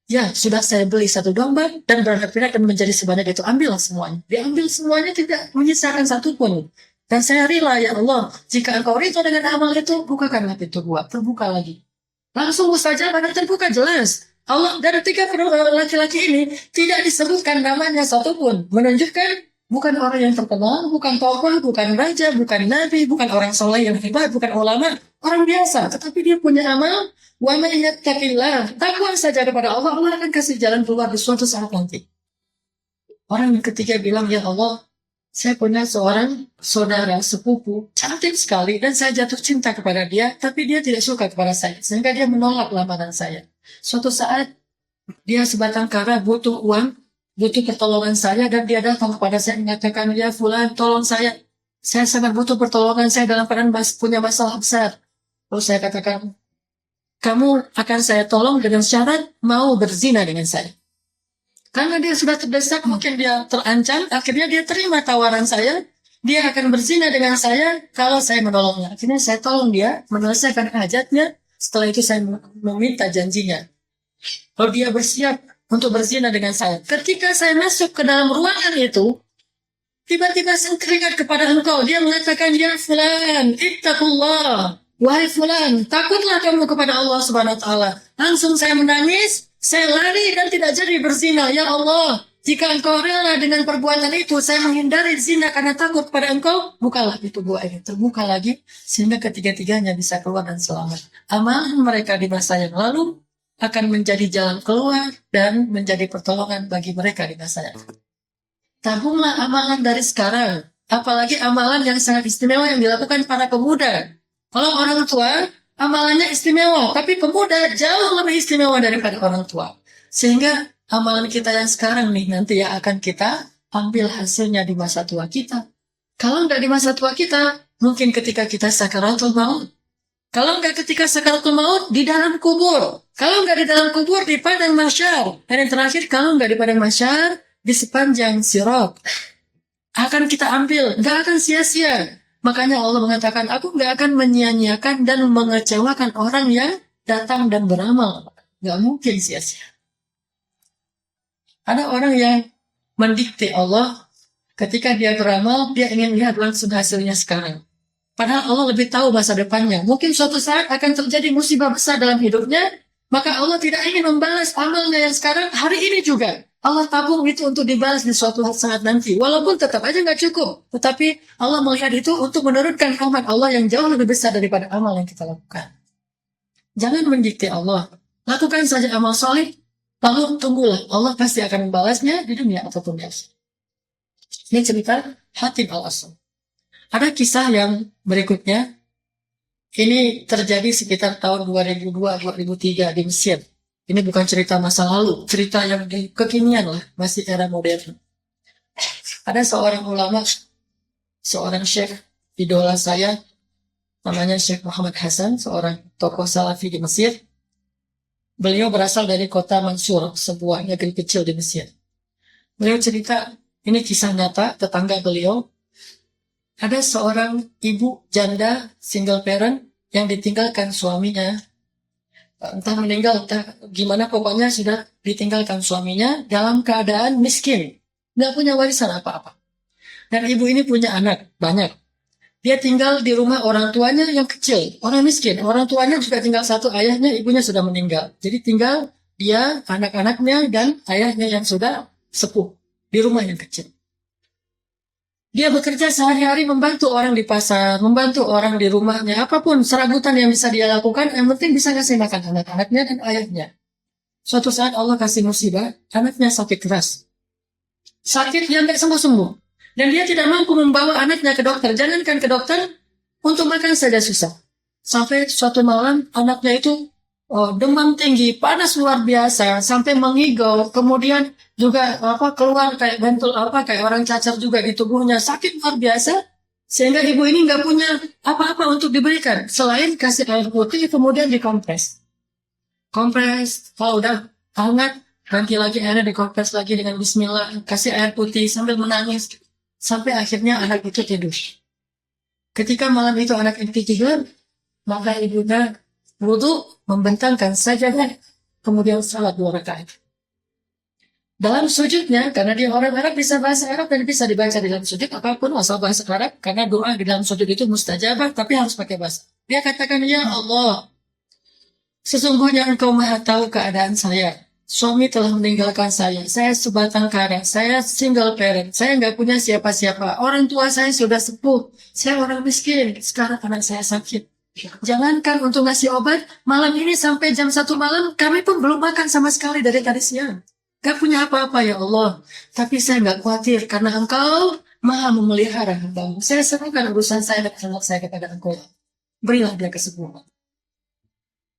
Ya, sudah saya beli 1 domba dan beranak pinak dan menjadi sebanyak itu. Ambillah semuanya. Diambil semuanya, tidak menyisakan satupun. Dan saya rela, ya Allah, jika engkau ridho dengan amal itu, bukakanlah pintu gua. Terbuka lagi. Langsung saja pada terbuka jelas. Allah dari 3 laki-laki ini tidak disebutkan namanya satupun. Menunjukkan bukan orang yang terkenal, bukan tokoh, bukan raja, bukan nabi, bukan orang soleh yang hebat, bukan ulama. Orang biasa. Tetapi dia punya amal. Wa man yattaqillah. Takwa saja kepada Allah. Allah akan kasih jalan keluar di suatu saat nanti. Orang yang ketiga bilang, ya Allah, saya punya seorang saudara sepupu, cantik sekali, dan saya jatuh cinta kepada dia, tapi dia tidak suka kepada saya, sehingga dia menolak lamaran saya. Suatu saat, dia sebatang kara butuh uang, butuh pertolongan saya, dan dia datang kepada saya mengatakan, ya Fulan, tolong saya sangat butuh pertolongan, saya dalam keadaan punya masalah besar. Lalu saya katakan, kamu akan saya tolong dengan syarat mau berzina dengan saya. Karena dia sudah terdesak, mungkin dia terancam, akhirnya dia terima tawaran saya, dia akan berzina dengan saya kalau saya menolongnya. Akhirnya saya tolong dia menyelesaikan hajatnya, setelah itu saya meminta janjinya. Lalu dia bersiap untuk berzina dengan saya. Ketika saya masuk ke dalam ruangan itu, tiba-tiba saya teringat kepada engkau. Dia mengatakan, ya Fulan, ittaqullah. Wahai Fulan, takutlah kamu kepada Allah Subhanahu wa Ta'ala. Langsung saya menangis. Saya lari dan tidak jadi berzina. Ya Allah, jika engkau rela dengan perbuatan itu, saya menghindari zina karena takut pada engkau, bukalah pintu gua ini. Terbuka lagi, sehingga ketiga-tiganya bisa keluar dan selamat. Amalan mereka di masa yang lalu akan menjadi jalan keluar dan menjadi pertolongan bagi mereka di masa yang lalu. tabunglah amalan dari sekarang. Apalagi amalan yang sangat istimewa yang dilakukan para pemuda. Kalau orang tua, amalannya istimewa. Tapi pemuda jauh lebih istimewa daripada orang tua. Sehingga amalan kita yang sekarang nih nanti ya akan kita ambil hasilnya di masa tua kita. Kalau nggak di masa tua kita, mungkin ketika kita sakaratul maut. Kalau nggak ketika sakaratul maut, di dalam kubur. Kalau nggak di dalam kubur, di padang mahsyar. Dan yang terakhir, kalau nggak di padang mahsyar, di sepanjang sirat. Akan kita ambil, nggak akan sia-sia. Makanya Allah mengatakan, aku nggak akan menyia-nyiakan dan mengecewakan orang yang datang dan beramal. Nggak mungkin sia-sia. Ada orang yang mendikte Allah, ketika dia beramal, dia ingin lihat langsung hasilnya sekarang. Padahal Allah lebih tahu masa depannya. Mungkin suatu saat akan terjadi musibah besar dalam hidupnya, maka Allah tidak ingin membalas amalnya yang sekarang hari ini juga. Allah tabung itu untuk dibalas di suatu saat nanti. Walaupun tetap aja nggak cukup. Tetapi Allah melihat itu untuk menurunkan rahmat Allah yang jauh lebih besar daripada amal yang kita lakukan. Jangan mendikte Allah. Lakukan saja amal soleh, lalu tunggulah. Allah pasti akan membalasnya di dunia ataupun di akhirat. Ini cerita Hatim al-Asam. Ada kisah yang berikutnya. Ini terjadi sekitar tahun 2002-2003 di Mesir. Ini bukan cerita masa lalu, cerita yang kekinian lah, masih era modern. Ada seorang ulama, seorang syekh idola saya, namanya Syekh Muhammad Hasan, seorang tokoh salafi di Mesir. Beliau berasal dari kota Mansur, sebuah negeri kecil di Mesir. Beliau cerita, ini kisah nyata, tetangga beliau. Ada seorang ibu janda, single parent, yang ditinggalkan suaminya. Entah meninggal, entah gimana, pokoknya sudah ditinggalkan suaminya dalam keadaan miskin. Nggak punya warisan apa-apa. Dan ibu ini punya anak, banyak. Dia tinggal di rumah orang tuanya yang kecil, orang miskin. Orang tuanya juga tinggal satu, ayahnya, ibunya sudah meninggal. Jadi tinggal dia, anak-anaknya, dan ayahnya yang sudah sepuh di rumah yang kecil. Dia bekerja sehari-hari membantu orang di pasar, membantu orang di rumahnya, apapun serabutan yang bisa dia lakukan, yang penting bisa kasih makan anak-anaknya dan ayahnya. Suatu saat Allah kasih musibah, anaknya sakit keras. Sakit yang tidak sembuh-sembuh. Dan dia tidak mampu membawa anaknya ke dokter. Jangankan ke dokter, untuk makan saja susah. Sampai suatu malam, anaknya itu demam tinggi, panas luar biasa, sampai mengigau, kemudian juga keluar kayak bentul kayak orang cacar juga di tubuhnya, sakit luar biasa, sehingga ibu ini nggak punya apa-apa untuk diberikan selain kasih air putih kemudian dikompres. Kompres, kalau udah hangat, ganti lagi airnya, dikompres lagi dengan Bismillah, kasih air putih sambil menangis, sampai akhirnya anak itu tidur. Ketika malam itu anak itu tidur, maka ibunya wudu, membentangkan sajadah, kemudian salat 2 rakaat. Dalam sujudnya, karena dia orang Arab bisa bahasa Arab dan bisa dibaca di dalam sujud apapun asal bahasa Arab, karena doa di dalam sujud itu mustajabah, tapi harus pakai bahasa. Dia katakan, ya Allah, sesungguhnya Engkau maha tahu keadaan saya. Suami telah meninggalkan saya sebatang kara, saya single parent, saya nggak punya siapa-siapa. Orang tua saya sudah sepuh, saya orang miskin, sekarang anak saya sakit. Jangankan untuk ngasih obat, malam ini sampai jam 1 malam, kami pun belum makan sama sekali dari tadi siang. Gak punya apa-apa ya Allah. Tapi saya gak khawatir, karena Engkau maha memelihara hamba-Mu. Saya serahkan urusan saya dan anak saya kepada Engkau. Berilah dia kesembuhan.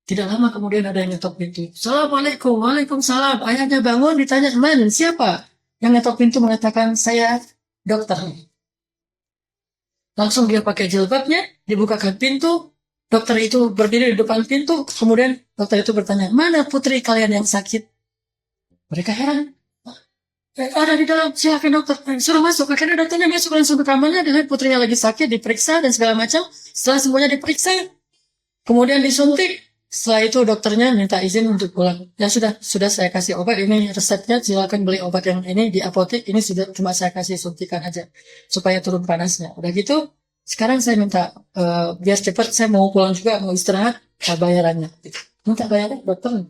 Tidak lama kemudian ada yang ngetok pintu. Assalamualaikum, waalaikumsalam. Ayahnya bangun, ditanya, mana, siapa? Yang ngetok pintu mengatakan, saya dokter. Langsung dia pakai jilbabnya, dibukakan pintu. Dokter itu berdiri di depan pintu, kemudian dokter itu bertanya, mana putri kalian yang sakit? Mereka heran. Ada di dalam, silakan dokter. Suruh masuk. Akhirnya dokternya masuk langsung ke kamarnya, dengan putrinya lagi sakit, diperiksa dan segala macam. Setelah semuanya diperiksa, kemudian disuntik. Setelah itu dokternya minta izin untuk pulang. Ya sudah saya kasih obat, ini resepnya, silakan beli obat yang ini di apotek, ini sudah cuma saya kasih suntikan aja, supaya turun panasnya. Udah gitu, sekarang saya minta biar cepat, saya mau pulang juga, mau istirahat, bayarannya. Minta bayaran dokter.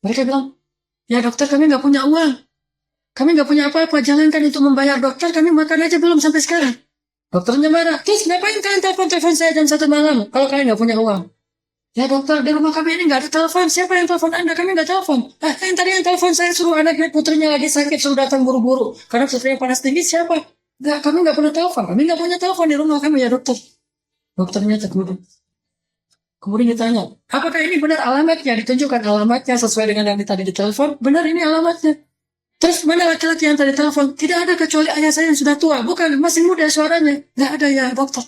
Mereka bilang, ya dokter, kami nggak punya uang, kami nggak punya apa-apa, jangankan itu membayar dokter, kami makan aja belum sampai sekarang. Dokternya marah, terus ngapain kalian telepon saya jam 1 malam kalau kalian nggak punya uang? Ya dokter, di rumah kami ini nggak ada telepon. Siapa yang telepon Anda? Kami nggak telepon. Yang tadi yang telepon saya suruh anaknya putrinya lagi sakit, suruh datang buru-buru. Karena putrinya panas tinggi, siapa? Nggak, kami nggak punya telepon. Kami nggak punya telepon di rumah kami ya dokter. Dokternya tegur. Kemudian ditanya, apakah ini benar alamatnya? Ditunjukkan alamatnya sesuai dengan yang tadi ditelepon. Benar ini alamatnya. Terus mana laki-laki yang tadi telepon? Tidak ada kecuali ayah saya yang sudah tua. Bukan, masih muda suaranya. Nggak ada ya dokter.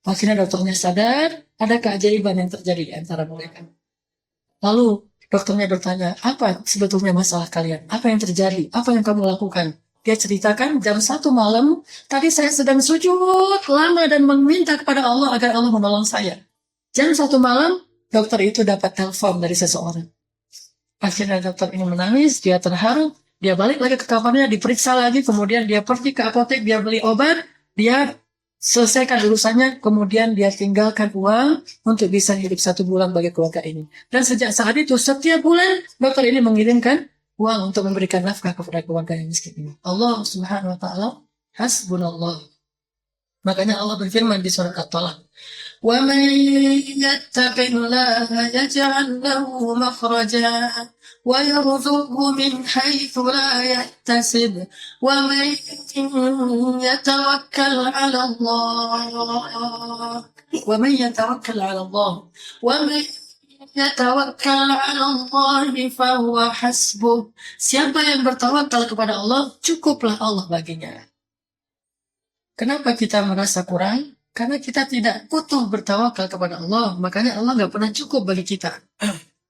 Akhirnya dokternya sadar, ada keajaiban yang terjadi di antara mereka. Lalu dokternya bertanya, apa sebetulnya masalah kalian? Apa yang terjadi? Apa yang kamu lakukan? Dia ceritakan, jam 1 malam, tadi saya sedang sujud lama dan meminta kepada Allah agar Allah menolong saya. Jam 1 malam, dokter itu dapat telepon dari seseorang. Akhirnya dokter ini menangis, dia terharu, dia balik lagi ke kamarnya, diperiksa lagi, kemudian dia pergi ke apotek, dia beli obat, dia selesaikan urusannya, kemudian dia tinggalkan uang untuk bisa hidup 1 bulan bagi keluarga ini. Dan sejak saat itu, setiap bulan, dokter ini mengirimkan uang untuk memberikan nafkah kepada keluarga yang miskin ini. Allah subhanahu wa ta'ala, hasbunallah. Makanya Allah berfirman di surat At-Talaq, وَمَنْ يَتَّقِ اللَّهَ يَجْعَلْ لَهُ مَخْرَجًا وَيَرْزُقْهُ مِنْ حَيْثُ لَا يَحْتَسِبُ وَمَنْ يَتَوَكَّلْ عَلَى اللَّهِ وَمَنْ يَتَوَكَّلْ عَلَى اللَّهِ وَمَنْ يَتَوَكَّلْ عَلَى اللَّهِ فَهُوَ حَسْبُهُ. Siapa yang bertawakal kepada Allah, cukuplah Allah baginya. Kenapa kita merasa kurang? Karena kita tidak butuh bertawakal kepada Allah. Makanya Allah nggak pernah cukup bagi kita.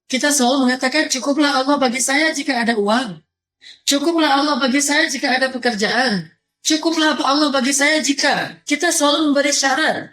Kita selalu mengatakan, cukuplah Allah bagi saya jika ada uang. Cukuplah Allah bagi saya jika ada pekerjaan. Cukuplah Allah bagi saya jika kita selalu memberi syarat.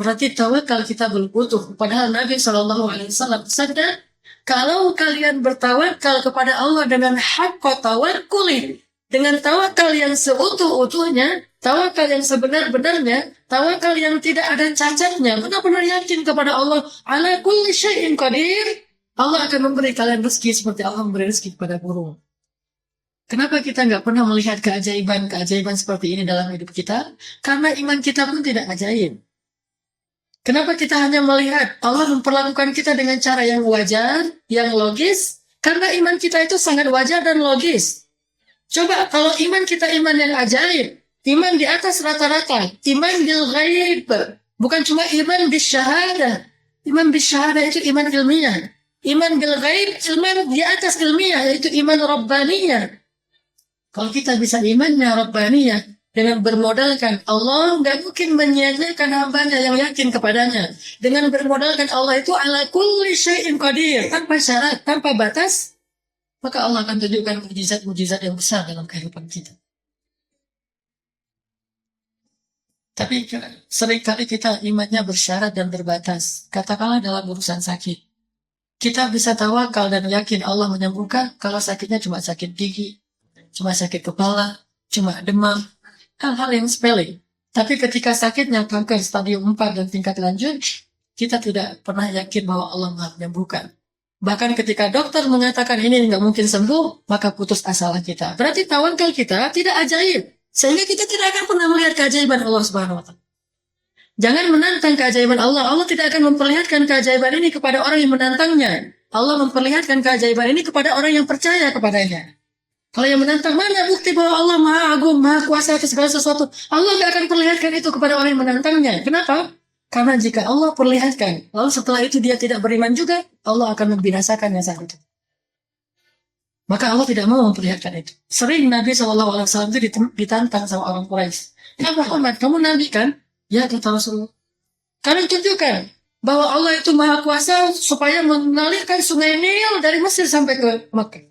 Berarti tawakal kita belum butuh. Padahal Nabi SAW bersabda, kalau kalian bertawakal kepada Allah dengan haqqa tawakkuli, dengan tawakal yang seutuh-utuhnya, tawakal yang sebenar-benarnya, tawakal yang tidak ada cacatnya, benar-benar yakin kepada Allah, ala kulli syai'in qadir, Allah akan memberi kalian rezeki seperti Allah memberi rezeki kepada burung. Kenapa kita nggak pernah melihat keajaiban seperti ini dalam hidup kita? Karena iman kita pun tidak ajaib. Kenapa kita hanya melihat Allah memperlakukan kita dengan cara yang wajar, yang logis? Karena iman kita itu sangat wajar dan logis. Coba kalau iman kita iman yang ajaib, iman di atas rata-rata, iman bil ghaib, bukan cuma iman bis syahadah. Iman bis syahadah itu iman ilmiah. Iman bil ghaib, iman di atas ilmiah, yaitu iman rabbaniyah. Kalau kita bisa imannya rabbaniyah, dengan bermodalkan Allah, nggak mungkin menyia-nyiakan hambanya yang yakin kepadanya. Dengan bermodalkan Allah itu ala kulli syai'in qadir, tanpa syarat, tanpa batas, maka Allah akan tunjukkan mujizat-mujizat yang besar dalam kehidupan kita. Tapi seringkali kita imannya bersyarat dan terbatas. Katakanlah dalam urusan sakit. Kita bisa tawakal dan yakin Allah menyembuhkan kalau sakitnya cuma sakit gigi, cuma sakit kepala, cuma demam, hal-hal yang sepele. Tapi ketika sakitnya kanker stadium 4 dan tingkat lanjut, kita tidak pernah yakin bahwa Allah menyembuhkan. Bahkan ketika dokter mengatakan ini nggak mungkin sembuh, maka putus asalah kita. Berarti tawakal kita tidak ajaib. Sehingga kita tidak akan pernah melihat keajaiban Allah Subhanahu wa Ta'ala. Jangan menantang keajaiban Allah. Allah tidak akan memperlihatkan keajaiban ini kepada orang yang menantangnya. Allah memperlihatkan keajaiban ini kepada orang yang percaya kepadanya. Kalau yang menantang, mana bukti bahwa Allah Maha Agung, Maha Kuasa atas segala sesuatu? Allah tidak akan perlihatkan itu kepada orang yang menantangnya. Kenapa? Karena jika Allah perlihatkan, lalu setelah itu dia tidak beriman juga, Allah akan membinasakannya saat itu. Maka Allah tidak mau memperlihatkan itu. Sering Nabi SAW itu ditantang sama orang Quraisy. Ya Muhammad, kamu Nabi kan? Ya kata Rasulullah. Kalian tunjukkan bahwa Allah itu Maha Kuasa supaya mengalirkan sungai Nil dari Mesir sampai ke Makkah.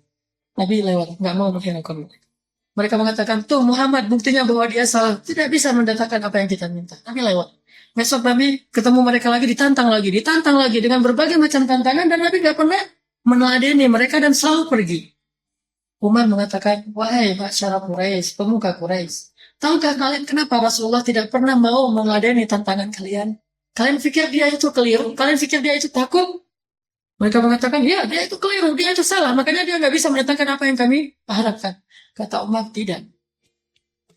Nabi lewat, nggak mau menghinakan mereka. Mereka mengatakan, tuh Muhammad buktinya bahwa dia salah. Tidak bisa mendatangkan apa yang kita minta. Nabi lewat. Besok Nabi ketemu mereka lagi, ditantang lagi dengan berbagai macam tantangan, dan Nabi nggak pernah meneladani mereka dan selalu pergi. Umar mengatakan, wahai masyarakat Quraisy, pemuka Quraisy, tahukah kalian kenapa Rasulullah tidak pernah mau meneladani tantangan kalian? Kalian pikir dia itu keliru? Kalian pikir dia itu takut? Mereka mengatakan, ya dia itu keliru, dia itu salah, makanya dia nggak bisa mendatangkan apa yang kami harapkan. Kata Umar, tidak.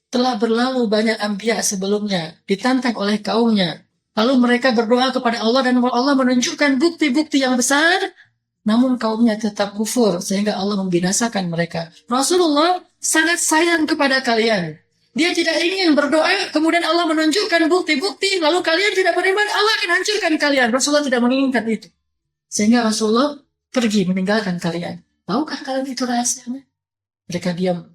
Telah berlalu banyak anbiya sebelumnya, ditantang oleh kaumnya. Lalu mereka berdoa kepada Allah dan Allah menunjukkan bukti-bukti yang besar, namun kaumnya tetap kufur sehingga Allah membinasakan mereka. Rasulullah sangat sayang kepada kalian. Dia tidak ingin berdoa, kemudian Allah menunjukkan bukti-bukti, lalu kalian tidak beriman, Allah akan hancurkan kalian. Rasulullah tidak menginginkan itu. Sehingga Rasulullah pergi meninggalkan kalian. Tahukah kalian itu rahasianya? Mereka diam.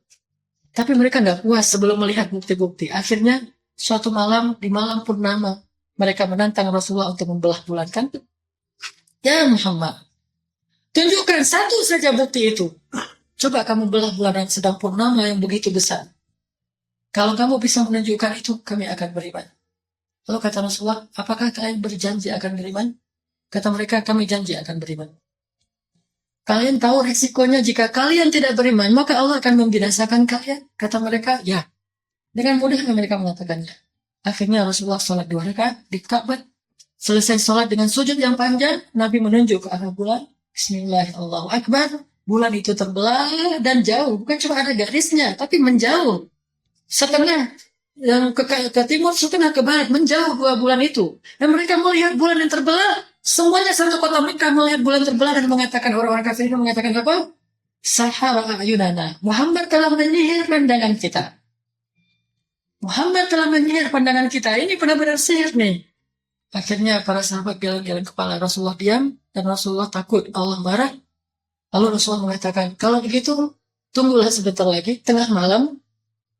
Tapi mereka nggak puas sebelum melihat bukti-bukti. Akhirnya suatu malam, di malam purnama, mereka menantang Rasulullah untuk membelah bulan. Kan? Ya Muhammad, tunjukkan satu saja bukti itu. Coba kamu belah bulan yang sedang purnama yang begitu besar. Kalau kamu bisa menunjukkan itu, kami akan beriman. Lalu kata Rasulullah, apakah kalian berjanji akan beriman? Kata mereka, kami janji akan beriman. Kalian tahu resikonya jika kalian tidak beriman, maka Allah akan membinasakan kalian. Kata mereka, ya. Dengan mudahnya mereka mengatakannya. Akhirnya Rasulullah sholat 2 rakaat di Ka'bah. Selesai sholat dengan sujud yang panjang, Nabi menunjuk ke arah bulan. Bismillahirrahmanirrahim. Bulan itu terbelah dan jauh. Bukan cuma ada garisnya, tapi menjauh. Setengah yang ke timur, setengah ke barat, menjauh 2 bulan itu. Dan mereka melihat bulan yang terbelah. Semuanya satu kota Mekah melihat bulan terbelah dan mengatakan, orang-orang kafir itu mengatakan apa? Sahara ayunana. Muhammad telah menyihir pandangan kita. Muhammad telah menyihir pandangan kita. Ini benar-benar sihir nih. Akhirnya para sahabat geleng-geleng kepala. Rasulullah diam dan Rasulullah takut Allah marah. Lalu Rasulullah mengatakan, kalau begitu tunggulah sebentar lagi, tengah malam.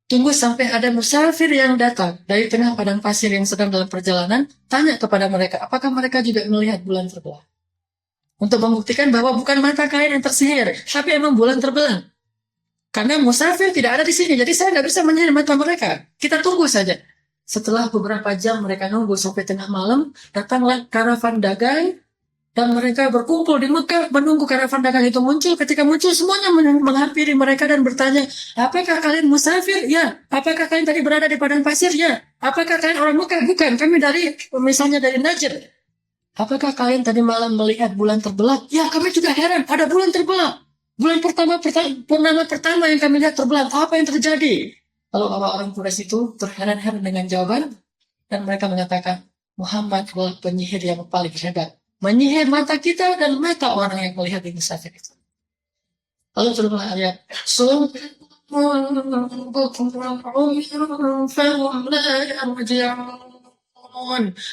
Tunggu sampai ada musafir yang datang dari tengah padang pasir yang sedang dalam perjalanan. Tanya kepada mereka, apakah mereka juga melihat bulan terbelah? Untuk membuktikan bahwa bukan mata kalian yang tersihir, tapi emang bulan terbelah. Karena musafir tidak ada di sini, jadi saya nggak bisa menyihir mata mereka. Kita tunggu saja. Setelah beberapa jam mereka nunggu sampai tengah malam, datanglah karavan dagang. Dan mereka berkumpul di Mekah menunggu karavan dagang itu muncul. Ketika muncul semuanya menghampiri mereka dan bertanya, apakah kalian musafir? Ya. Apakah kalian tadi berada di padang pasir? Ya. Apakah kalian orang Mekah? Bukan. Kami misalnya dari Najd. Apakah kalian tadi malam melihat bulan terbelah? Ya, kami juga heran. Ada bulan terbelah. Bulan purnama pertama yang kami lihat terbelah. Apa yang terjadi? Lalu orang-orang Quraisy itu terheran-heran dengan jawaban. Dan mereka mengatakan, Muhammad adalah penyihir yang paling hebat. Menyihir mata kita dan mata orang yang melihat di musafir itu. Lalu turunlah ayat.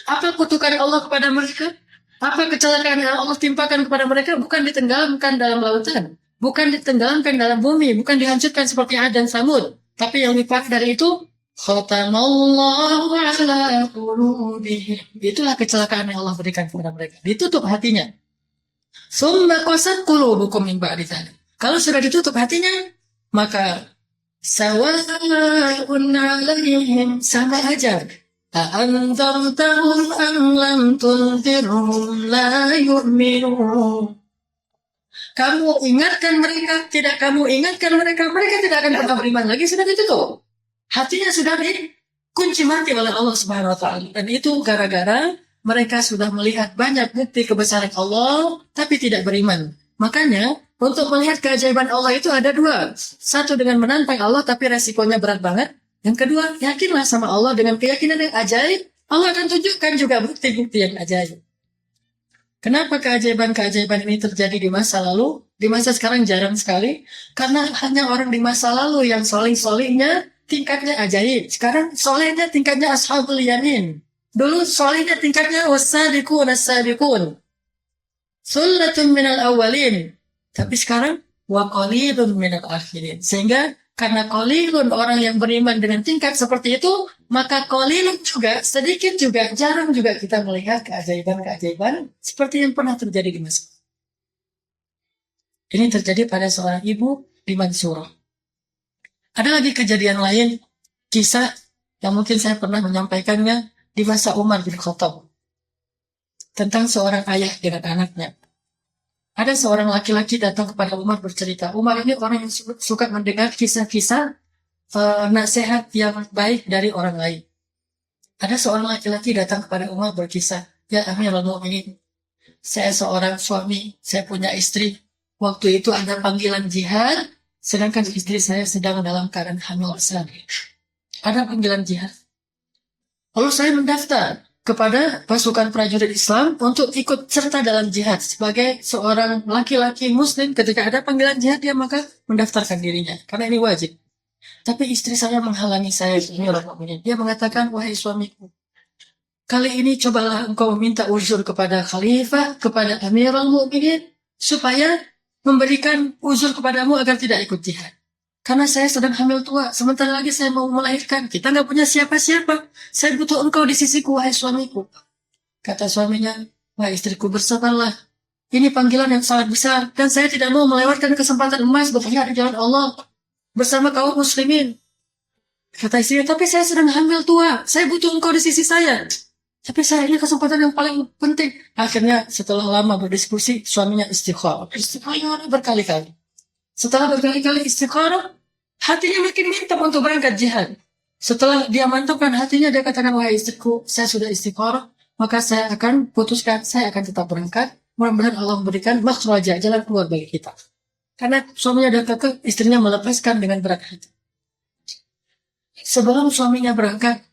Apa kutukan Allah kepada mereka? Apa kecelakaan yang Allah timpakan kepada mereka? Bukan ditenggelamkan dalam lautan. Bukan ditenggelamkan dalam bumi. Bukan dihancurkan seperti Ad dan Samud. Tapi yang lebih parah dari itu, khatamallahu ala qulubihim. Itulah kecelakaan yang Allah berikan kepada mereka. Ditutup hatinya. Summa qasat qulubukum min ba'di dzalik. Kalau sudah ditutup hatinya, maka sawa'un 'alaihim, sama aja. A'anzartahum am lam tunzirhum la yu'minun. Kamu ingatkan mereka, tidak kamu ingatkan mereka, mereka tidak akan pernah beriman lagi. Sudah ditutup. Hatinya sudah dikunci mati oleh Allah Subhanahu wa taala. Dan itu gara-gara mereka sudah melihat banyak bukti kebesaran Allah tapi tidak beriman. Makanya untuk melihat keajaiban Allah itu ada 2. Satu dengan menantang Allah tapi resikonya berat banget. Yang kedua, yakinlah sama Allah dengan keyakinan yang ajaib. Allah akan tunjukkan juga bukti-bukti yang ajaib. Kenapa keajaiban-keajaiban ini terjadi di masa lalu? Di masa sekarang jarang sekali. Karena hanya orang di masa lalu yang soleh-solehnya tingkatnya ajaib. Sekarang solehnya tingkatnya ashabul yamin. Dulu solehnya tingkatnya wasabiqun as-sabiqun. Sullatun minal awalin. Tapi sekarang wa qalilun minal akhirin. Sehingga karena qalilun orang yang beriman dengan tingkat seperti itu, maka qalilun juga, sedikit juga, jarang juga kita melihat keajaiban-keajaiban seperti yang pernah terjadi di masa. Ini terjadi pada seorang ibu di Mansurah. Ada lagi kejadian lain, kisah yang mungkin saya pernah menyampaikannya di masa Umar bin Khattab. Tentang seorang ayah dengan anaknya. Ada seorang laki-laki datang kepada Umar bercerita. Umar ini orang yang suka mendengar kisah-kisah nasihat yang baik dari orang lain. Ada seorang laki-laki datang kepada Umar berkisah. Ya Amirul Mukminin, saya seorang suami, saya punya istri. Waktu itu ada panggilan jihad, sedangkan istri saya sedang dalam keadaan hamil besar. Ada panggilan jihad. Lalu saya mendaftar. kepada pasukan prajurit Islam untuk ikut serta dalam jihad. Sebagai seorang laki-laki muslim, ketika ada panggilan jihad, dia maka mendaftarkan dirinya. Karena ini wajib. Tapi istri saya menghalangi saya. Dia mengatakan, wahai suamiku, kali ini cobalah engkau minta uzur kepada khalifah, kepada Amirul Mukminin, supaya memberikan uzur kepadamu agar tidak ikut jihad. Karena saya sedang hamil tua, sebentar lagi saya mau melahirkan. Kita nggak punya siapa-siapa. Saya butuh engkau di sisiku, wahai suamiku. Kata suaminya, wahai istriku, bersabarlah. Ini panggilan yang sangat besar, dan saya tidak mau melewatkan kesempatan emas berjihad di jalan Allah bersama kaum muslimin. Kata istrinya, tapi saya sedang hamil tua. Saya butuh engkau di sisi saya. Tapi saya ini kesempatan yang paling penting. Akhirnya setelah lama berdiskusi, suaminya istikharah. Istikharah berkali-kali. Setelah berkali-kali istikharah, hatinya makin mantap untuk berangkat jihad. Setelah dia mantapkan hatinya, dia katakan, wahai istriku, saya sudah istikharah, maka saya akan putuskan, saya akan tetap berangkat. Mudah-mudahan Allah memberikan makhraja, jalan keluar bagi kita. Karena suaminya dan kekeh, istrinya melepaskan dengan berat hati. Sebelum suaminya berangkat,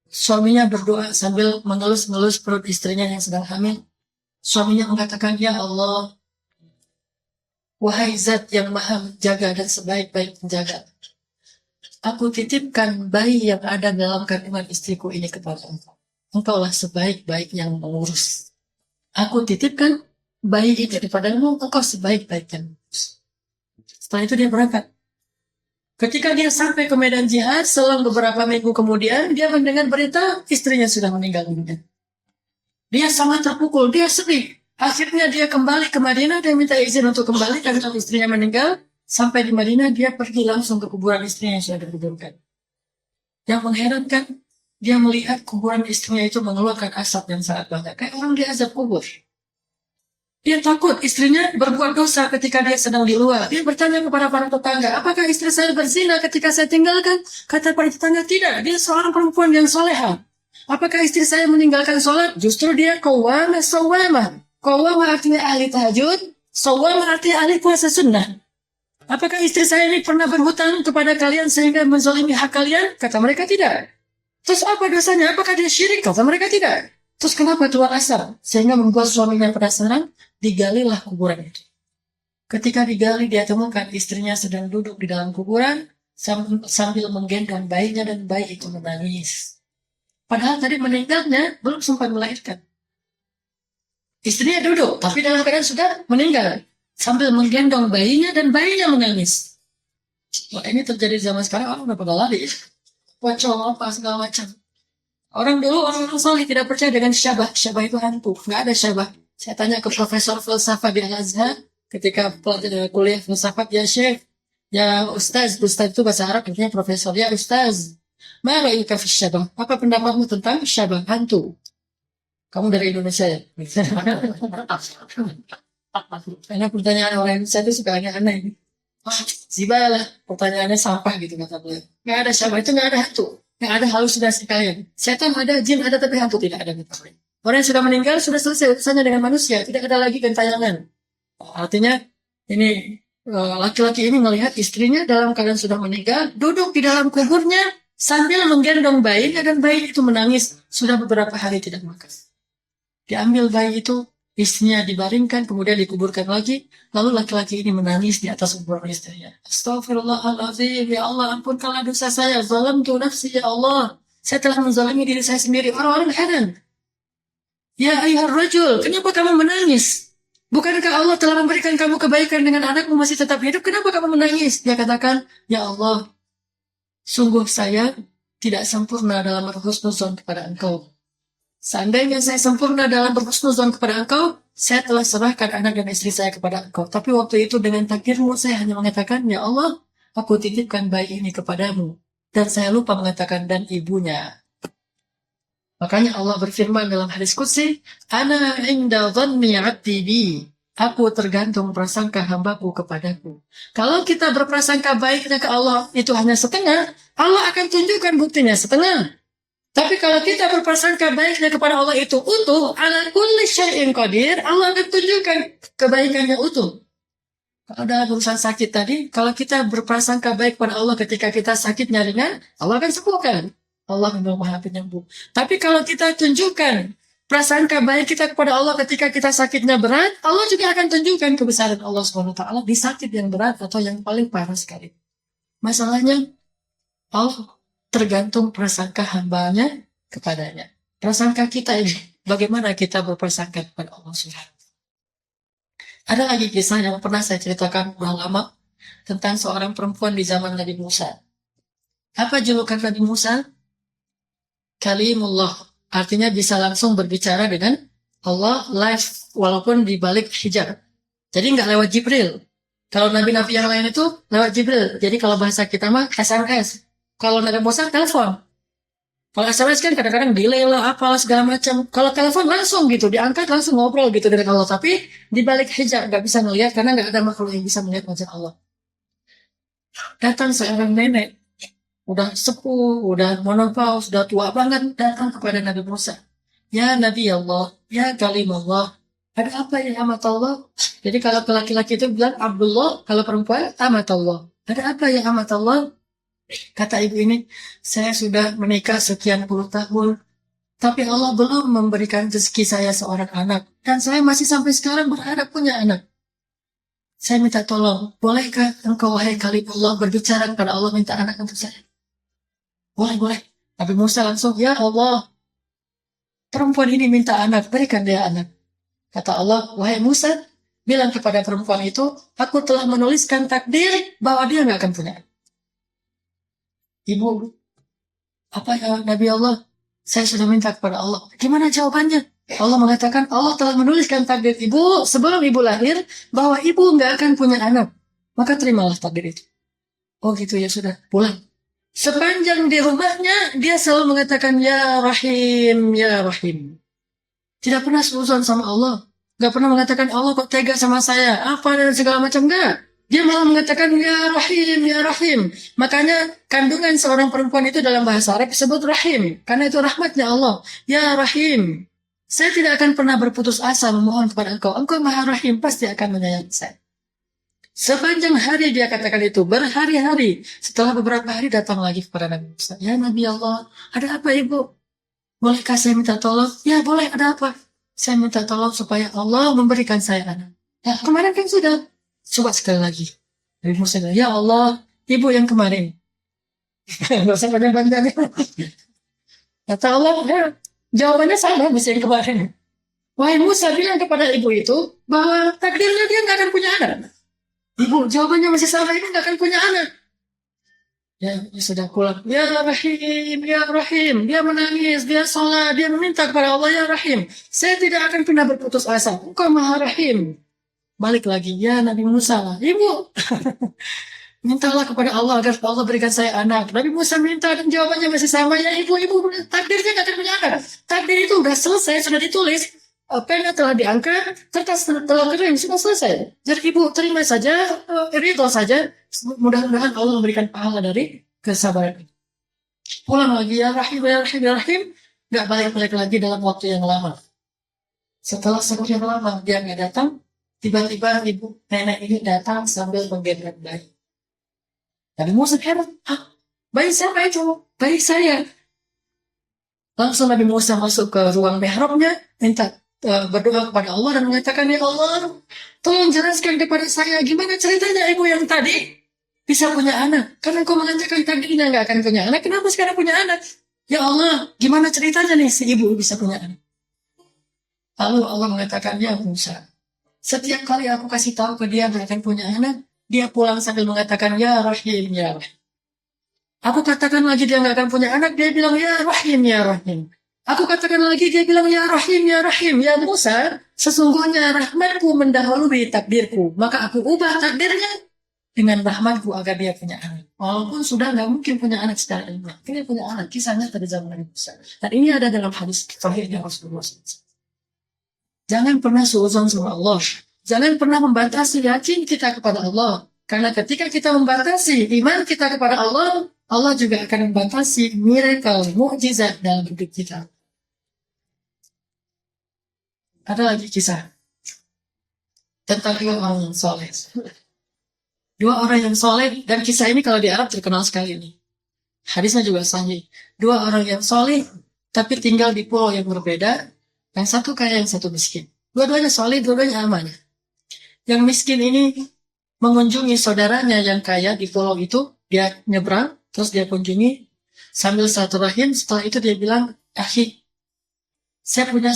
suaminya berdoa sambil mengelus-ngelus perut istrinya yang sedang hamil. Suaminya mengatakan, ya Allah, wahai zat yang maha menjaga dan sebaik-baik menjaga, aku titipkan bayi yang ada dalam kandungan istriku ini kepada engkau. Engkaulah sebaik-baik yang mengurus. Aku titipkan bayi ini kepadamu, engkau sebaik-baik yang mengurus. Setelah itu dia berangkat. Ketika dia sampai ke medan jihad, selang beberapa minggu kemudian, dia mendengar berita istrinya sudah meninggal dunia. Dia sangat terpukul, dia sedih. Akhirnya dia kembali ke Madinah, dia minta izin untuk kembali karena istrinya meninggal. Sampai di Madinah, dia pergi langsung ke kuburan istrinya yang sudah dikuburkan. Yang mengherankan, dia melihat kuburan istrinya itu mengeluarkan asap yang sangat banyak. Kayak orang diazab kubur. Dia takut istrinya berbuat dosa ketika dia sedang di luar. Dia bertanya kepada para tetangga, apakah istri saya berzina ketika saya tinggalkan? Kata para tetangga, tidak. Dia seorang perempuan yang soleha. Apakah istri saya meninggalkan sholat? Justru dia qawwamah sawwamah. Qawwamah artinya ahli tahajud, sawwamah artinya ahli puasa sunnah. Apakah istri saya ini pernah berhutang kepada kalian sehingga menzalimi hak kalian? Kata mereka tidak. Terus apa dosanya? Apakah dia syirik? Kata mereka tidak. Terus kenapa keluar asap? Sehingga membuat suaminya penasaran, digalilah kuburan itu. Ketika digali, dia temukan istrinya sedang duduk di dalam kuburan sambil menggendong bayinya dan bayi itu menangis. Padahal tadi meninggalnya belum sempat melahirkan. Istrinya duduk, tapi dalam keadaan sudah meninggal. Sambil menggendong bayinya dan bayinya menangis. Wah, ini terjadi zaman sekarang, orang udah pada lari. Pocong, apa, segala macam. Orang dulu, orang soleh tidak percaya dengan syabah. Syabah itu hantu, nggak ada syabah. Saya tanya ke profesor filsafat di Al-Azhar, ketika pelajar kuliah filsafat, ya Syekh, ya Ustaz itu bahasa Arab, artinya profesor, ya Ustaz. Ma ra'yuka fi syabah? Apa pendapatmu tentang syabah, hantu? Kamu dari Indonesia ya? Karena pertanyaan orang Indonesia itu suka aneh-aneh. Zibalah, pertanyaannya sampah gitu kata beliau. Nggak ada syabah, itu nggak ada hantu. Nggak ada halusinasi kalian. Setan ada, jin ada, tapi hantu tidak ada. Orang yang sudah meninggal sudah selesai urusannya dengan manusia. Tidak ada lagi gentayangan. Artinya ini laki-laki ini melihat istrinya dalam keadaan sudah meninggal, duduk di dalam kuburnya sambil menggendong bayinya dan bayi itu menangis. Sudah beberapa hari tidak makan. Diambil bayi itu, istrinya dibaringkan, kemudian dikuburkan lagi. Lalu laki-laki ini menangis di atas kuburan istrinya. Astaghfirullahaladzim, ya Allah ampunkanlah dosa saya. Zalamtu nafsi, ya Allah. Saya telah menzalimi diri saya sendiri. Orang-orang heran. Ya ayuhar rajul, kenapa kamu menangis? Bukankah Allah telah memberikan kamu kebaikan dengan anakmu masih tetap hidup? Kenapa kamu menangis? Dia katakan, ya Allah, sungguh saya tidak sempurna dalam berhusnuzon kepada engkau. Seandainya saya sempurna dalam berhusnuzon kepada engkau, saya telah serahkan anak dan istri saya kepada engkau. Tapi waktu itu dengan takdirmu saya hanya mengatakan, ya Allah, aku titipkan bayi ini kepadamu. Dan saya lupa mengatakan, dan ibunya. Makanya Allah berfirman dalam hadis qudsi, Ana inda dhanni 'abdi bi. Aku tergantung prasangka hambaku kepadaku. Kalau kita berprasangka baiknya ke Allah itu hanya setengah, Allah akan tunjukkan buktinya setengah. Tapi kalau kita berprasangka baiknya kepada Allah itu utuh, ala kulli syai'in qadir, Allah akan tunjukkan kebaikannya utuh. Kalau dalam urusan sakit tadi, kalau kita berprasangka baik pada Allah ketika kita sakitnya ringan, Allah akan sembuhkan. Allah memang Maha Penyembuh. Tapi kalau kita tunjukkan prasangka baik kita kepada Allah ketika kita sakitnya berat, Allah juga akan tunjukkan kebesaran Allah SWT di sakit yang berat atau yang paling parah sekali. Masalahnya, Allah tergantung prasangka hambanya kepadanya. Prasangka kita ini, bagaimana kita berprasangka kepada Allah SWT. Ada lagi kisah yang pernah saya ceritakan udah lama tentang seorang perempuan di zaman Nabi Musa. Apa julukan Nabi Musa? Kalimullah. Artinya bisa langsung berbicara dengan Allah live walaupun di balik hijab. Jadi nggak lewat Jibril. Kalau nabi-nabi yang lain itu lewat Jibril. Jadi kalau bahasa kita mah SMS. Kalau Nabi Musa telepon. Kalau SMS kan kadang-kadang delay lah, apalah segala macam. Kalau telepon langsung gitu, diangkat langsung ngobrol gitu dengan Allah. Tapi di balik hijab nggak bisa melihat karena nggak ada makhluk yang bisa melihat wajah Allah. Datang seorang nenek, udah sepuh, udah menopause, udah tua banget, datang kepada Nabi Musa. Ya Nabi Allah, ya Kalim Allah, ada apa ya amat Allah? Jadi kalau laki-laki itu bilang Abdullah, kalau perempuan amat Allah. Ada apa ya amat Allah? Kata ibu ini, saya sudah menikah sekian puluh tahun, tapi Allah belum memberikan rezeki saya seorang anak. Dan saya masih sampai sekarang berharap punya anak. Saya minta tolong, bolehkah engkau wahai Kalimullah berbicara kepada Allah minta anak untuk saya? Boleh. Nabi Musa langsung, ya Allah, perempuan ini minta anak, berikan dia anak. Kata Allah, wahai Musa, bilang kepada perempuan itu, aku telah menuliskan takdir bahwa dia nggak akan punya anak. Ibu, apa ya Nabi Allah? Saya sudah minta kepada Allah. Gimana jawabannya? Allah mengatakan Allah telah menuliskan takdir ibu sebelum ibu lahir bahwa ibu nggak akan punya anak. Maka terimalah takdir itu. Oh gitu ya sudah, pulang. Sepanjang di rumahnya dia selalu mengatakan ya Rahim, ya Rahim. Tidak pernah seuzon sama Allah. Nggak pernah mengatakan Allah kok tega sama saya. Apa dan segala macam enggak. Dia malah mengatakan ya Rahim, ya Rahim. Makanya kandungan seorang perempuan itu dalam bahasa Arab disebut Rahim. Karena itu rahmatnya Allah. Ya Rahim. Saya tidak akan pernah berputus asa memohon kepada engkau. Engkau Maha Rahim pasti akan menyayangi saya. Sepanjang hari dia katakan itu. Berhari-hari. Setelah beberapa hari datang lagi kepada Nabi Musa. Ya Nabi Allah. Ada apa ibu? Bolehkah saya minta tolong? Ya boleh, ada apa? Saya minta tolong supaya Allah memberikan saya anak. Ya kemarin kan sudah. Coba sekali lagi. Nabi Musa bilang, ya Allah, ibu yang kemarin. Gak usah panjang-panjang. Kata Allah, ya, jawabannya sama bisa yang kemarin. Wahai Musa bilang kepada ibu itu, bahwa takdirnya dia gak akan punya anak. Ibu, jawabannya masih sama, ibu gak akan punya anak. Ya sudah pulang. Ya Rahim, ya Rahim. Dia menangis, dia sholat, dia meminta kepada Allah, ya Rahim. Saya tidak akan pernah berputus asa. Engkau Maha Rahim. Balik lagi, ya Nabi Musa, ibu, mintalah kepada Allah agar Allah berikan saya anak. Nabi Musa minta dan jawabannya masih sama, ya ibu, takdirnya gak akan punya anak. Takdir itu udah selesai, sudah ditulis, pena telah diangkat, kertas telah kering, sudah selesai. Jadi ibu terima saja, ridho saja, mudah-mudahan Allah memberikan pahala dari kesabaran. Pulang lagi, ya Rahim, ya Rahim, ya Rahim, gak balik-balik lagi dalam waktu yang lama. Setelah sekian lama dia gak datang, tiba-tiba ibu nenek ini datang sambil menggendong bayi. Nabi Musa heran, bayi siapa itu? Bayi saya. Langsung Nabi Musa masuk ke ruang mihrabnya, minta berdoa kepada Allah dan mengatakan, ya Allah, tolong jelaskan kepada saya gimana ceritanya ibu yang tadi bisa punya anak. Karena kau mengatakan takdirnya nggak akan punya anak, kenapa sekarang punya anak? Ya Allah, gimana ceritanya nih si ibu bisa punya anak? Lalu Allah mengatakan, ya Musa, setiap kali aku kasih tahu ke dia akan punya anak, dia pulang sambil mengatakan, ya Rahim, ya Rahim. Aku katakan lagi dia nggak akan punya anak, dia bilang, ya Rahim, ya Rahim. Aku katakan lagi, dia bilang, ya Rahim, ya Rahim. Ya Musa, sesungguhnya rahmatku mendahului takdirku. Maka aku ubah takdirnya dengan rahmatku agar dia punya anak. Walaupun sudah nggak mungkin punya anak secara ilmiah. Dia punya anak, kisahnya pada zaman Nabi Musa. Dan ini ada dalam hadis sahihnya Rasulullah SAW. Jangan pernah suuzon sama Allah. Jangan pernah membatasi yakin kita kepada Allah. Karena ketika kita membatasi iman kita kepada Allah, Allah juga akan membatasi miracle, mukjizat dalam hidup kita. Ada lagi kisah tentang dua orang yang soleh. Dua orang yang soleh, dan kisah ini kalau di Arab terkenal sekali nih. Hadisnya juga sahih. Dua orang yang soleh, tapi tinggal di pulau yang berbeda. Yang satu kaya, yang satu miskin. Dua-duanya soleh, dua-duanya aman. Yang miskin ini mengunjungi saudaranya yang kaya di pulau itu. Dia nyebrang, terus dia kunjungi sambil silaturahim. Setelah itu dia bilang, "Akhi, saya punya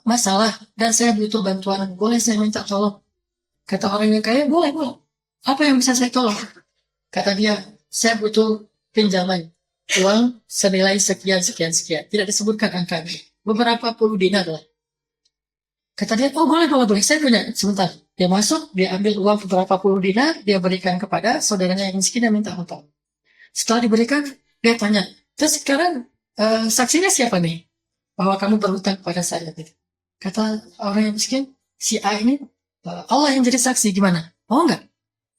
masalah dan saya butuh bantuan. Boleh saya minta tolong?" Kata orang yang kaya, "Boleh, boleh. Apa yang bisa saya tolong?" Kata dia, "Saya butuh pinjaman uang senilai sekian, sekian, sekian." Tidak disebutkan angkanya. Beberapa puluh dinar lah. Kata dia, "Oh boleh, boleh, boleh. Saya punya." Sebentar. Dia masuk, dia ambil uang beberapa puluh dinar, dia berikan kepada saudaranya yang miskin yang minta hutang. Setelah diberikan, dia tanya, "Terus sekarang saksinya siapa nih? Bahwa kamu berhutang kepada saya." Gitu. Kata orang yang miskin, "Si A ini, Allah yang jadi saksi, gimana? Mau nggak?"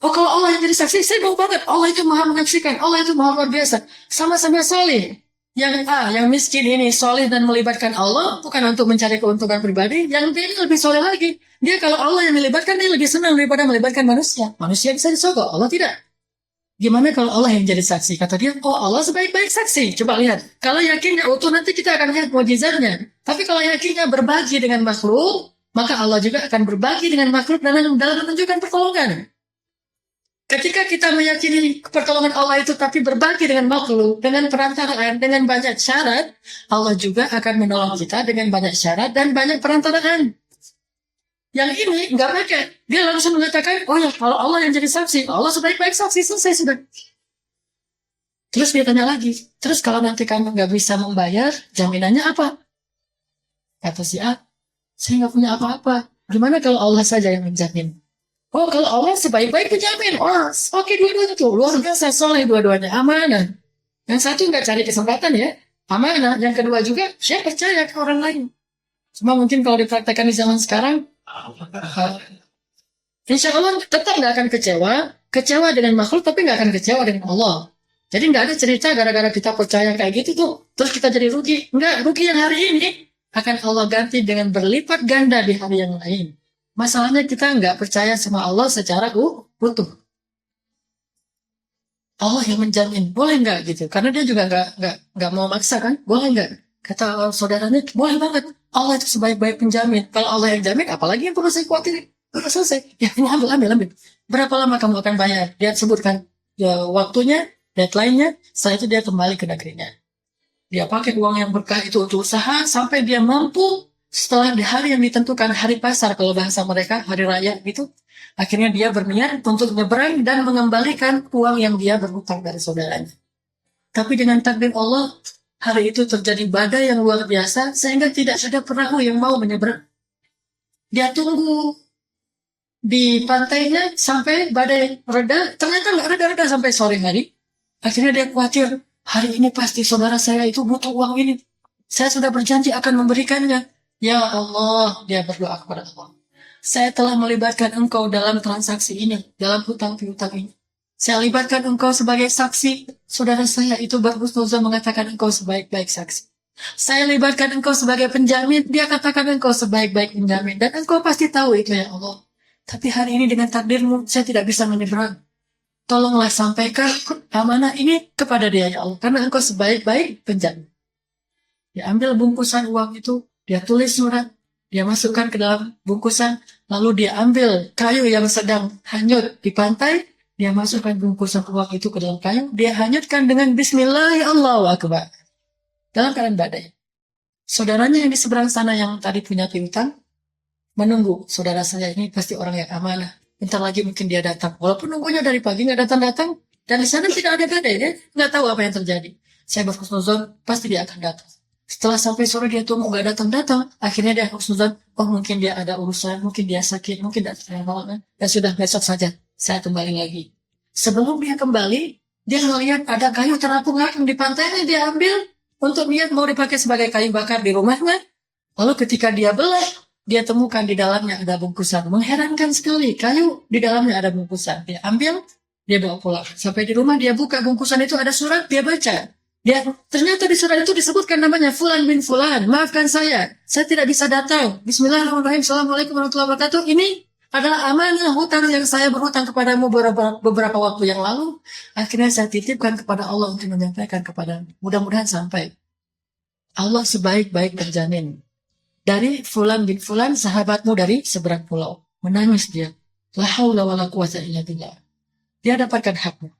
"Oh kalau Allah yang jadi saksi, saya mau banget. Allah itu maha menyaksikan. Allah itu maha luar biasa. Sama-sama soleh." Yang A, yang miskin ini soleh dan melibatkan Allah, bukan untuk mencari keuntungan pribadi. Yang B ini lebih soleh lagi. Dia kalau Allah yang melibatkan, dia lebih senang daripada melibatkan manusia. Manusia bisa disogok, Allah tidak. Gimana kalau Allah yang jadi saksi? Kata dia, "Oh Allah sebaik-baik saksi." Coba lihat. Kalau yakinnya utuh, nanti kita akan lihat mujizatnya. Tapi kalau yakinnya berbagi dengan makhluk, maka Allah juga akan berbagi dengan makhluk dalam menunjukkan pertolongan. Ketika kita meyakini pertolongan Allah itu tapi berbagi dengan makhluk, dengan perantaraan, dengan banyak syarat, Allah juga akan menolong kita dengan banyak syarat dan banyak perantaraan. Yang ini nggak pakai. Dia langsung mengatakan, "Oh ya, kalau Allah yang jadi saksi, Allah sebaik-baik saksi, selesai sudah." Terus dia tanya lagi, "Terus kalau nanti kamu nggak bisa membayar, jaminannya apa?" Kata si A, "Saya nggak punya apa-apa. Gimana kalau Allah saja yang menjamin?" "Oh, kalau Allah sebaik-baik penjamin." "Oh, oke, dua-duanya tuh luar biasa soleh, dua-duanya amanah." Yang satu nggak cari kesempatan ya, amanah. Yang kedua juga, saya percaya ke orang lain. Cuma mungkin kalau dipraktekkan di zaman sekarang, insya Allah tetap nggak akan kecewa, kecewa dengan makhluk tapi nggak akan kecewa dengan Allah. Jadi nggak ada cerita gara-gara kita percaya kayak gitu tuh, terus kita jadi rugi. Nggak, rugi yang hari ini akan Allah ganti dengan berlipat ganda di hari yang lain. Masalahnya kita nggak percaya sama Allah secara utuh. Allah yang menjamin, boleh nggak gitu? Karena dia juga nggak mau maksa kan, boleh nggak? Kata saudaranya, boleh banget. Allah itu sebaik-baik penjamin. Kalau Allah yang jamin, apalagi yang perlu saya khawatir? Udah selesai. Ya ini ambil. Berapa lama kamu akan bayar? Dia sebutkan ya, waktunya, deadline-nya. Setelah itu dia kembali ke negerinya. Dia pakai uang yang berkah itu untuk usaha sampai dia mampu setelah di hari yang ditentukan, hari pasar kalau bahasa mereka, hari raya gitu. Akhirnya dia berniat untuk nyebrang dan mengembalikan uang yang dia berhutang dari saudaranya. Tapi dengan takdir Allah, hari itu terjadi badai yang luar biasa sehingga tidak ada perahu yang mau menyeberang. Dia tunggu di pantainya sampai badai reda, ternyata nggak reda-reda sampai sore hari. Akhirnya dia khawatir, hari ini pasti saudara saya itu butuh uang ini. Saya sudah berjanji akan memberikannya. Ya Allah, dia berdoa kepada Allah. Saya telah melibatkan engkau dalam transaksi ini, dalam hutang piutang ini. Saya libatkan engkau sebagai saksi. Saudara saya itu berhusnuzon mengatakan engkau sebaik-baik saksi. Saya libatkan engkau sebagai penjamin. Dia katakan engkau sebaik-baik penjamin. Dan engkau pasti tahu itu ya Allah. Tapi hari ini dengan takdirmu, saya tidak bisa menyeberang. Tolonglah sampaikan amanah ini kepada dia ya Allah. Karena engkau sebaik-baik penjamin. Dia ambil bungkusan uang itu. Dia tulis surat. Dia masukkan ke dalam bungkusan. Lalu dia ambil kayu yang sedang hanyut di pantai. Dia masukkan bungkusan uang itu ke dalam kayu. Dia hanyutkan dengan Bismillahirrahmanirrahim. Dalam keadaan badai. Saudaranya yang di seberang sana yang tadi punya piutang. Menunggu. Saudara saya ini pasti orang yang amanah. Bentar lagi mungkin dia datang. Walaupun nunggunya dari pagi nggak datang-datang. Dan di sana tidak ada badai. Dia nggak tahu apa yang terjadi. Saya berhusnuzon pasti dia akan datang. Setelah sampai sore dia tunggu gak datang-datang, akhirnya dia husnuzon, oh mungkin dia ada urusan, mungkin dia sakit, mungkin tidak terlalu, dan sudah besok saja saya kembali lagi. Sebelum dia kembali, dia melihat ada kayu terapung-apung di pantainya, dia ambil untuk niat mau dipakai sebagai kayu bakar di rumahnya. Lalu ketika dia belah, dia temukan di dalamnya ada bungkusan. Mengherankan sekali, kayu di dalamnya ada bungkusan. Dia ambil, dia bawa pulang. Sampai di rumah dia buka bungkusan itu ada surat, dia baca. Dia ternyata di surat itu disebutkan namanya Fulan bin Fulan. Maafkan saya tidak bisa datang. Bismillahirrahmanirrahim. Assalamualaikum warahmatullahi wabarakatuh. Ini adalah amanah hutang yang saya berhutang kepadamu beberapa waktu yang lalu. Akhirnya saya titipkan kepada Allah untuk menyampaikan kepadamu. Mudah-mudahan sampai. Allah sebaik-baik penjamin. Dari Fulan bin Fulan, sahabatmu dari seberang pulau. Menangis dia. La haula wala quwwata illa billah. Dia dapatkan haknya.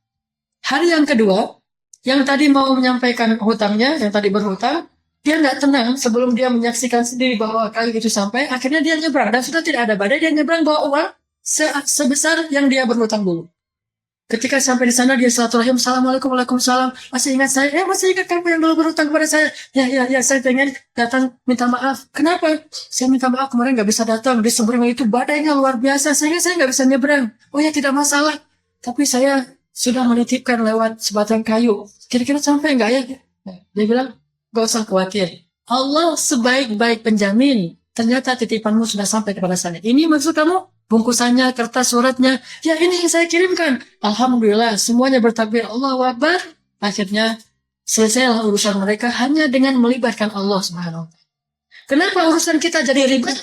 Hari yang kedua, yang tadi mau menyampaikan hutangnya, yang tadi berhutang, dia nggak tenang sebelum dia menyaksikan sendiri bahwa kali itu sampai. Akhirnya dia nyebrang dan sudah tidak ada badai, dia nyebrang bawa uang sebesar yang dia berhutang dulu. Ketika sampai di sana dia silaturahim, assalamualaikum, waalaikumsalam. Masih ingat saya? Masih ingat kamu yang dulu berhutang kepada saya? Ya, saya pengen datang minta maaf. Kenapa? Saya minta maaf kemarin nggak bisa datang. Di seberang itu badainya luar biasa, sehingga saya nggak bisa nyebrang. Oh ya, tidak masalah. Tapi saya sudah menitipkan lewat sebatang kayu. Kira-kira sampai nggak ya? Dia bilang, gak usah khawatir. Allah sebaik-baik penjamin. Ternyata titipanmu sudah sampai kepada saya. Ini maksud kamu? Bungkusannya, kertas suratnya, ya ini yang saya kirimkan. Alhamdulillah, semuanya bertakbir Allahu Akbar. Akhirnya selesailah urusan mereka hanya dengan melibatkan Allah Subhanahu wa Ta'ala. Kenapa urusan kita jadi ribet?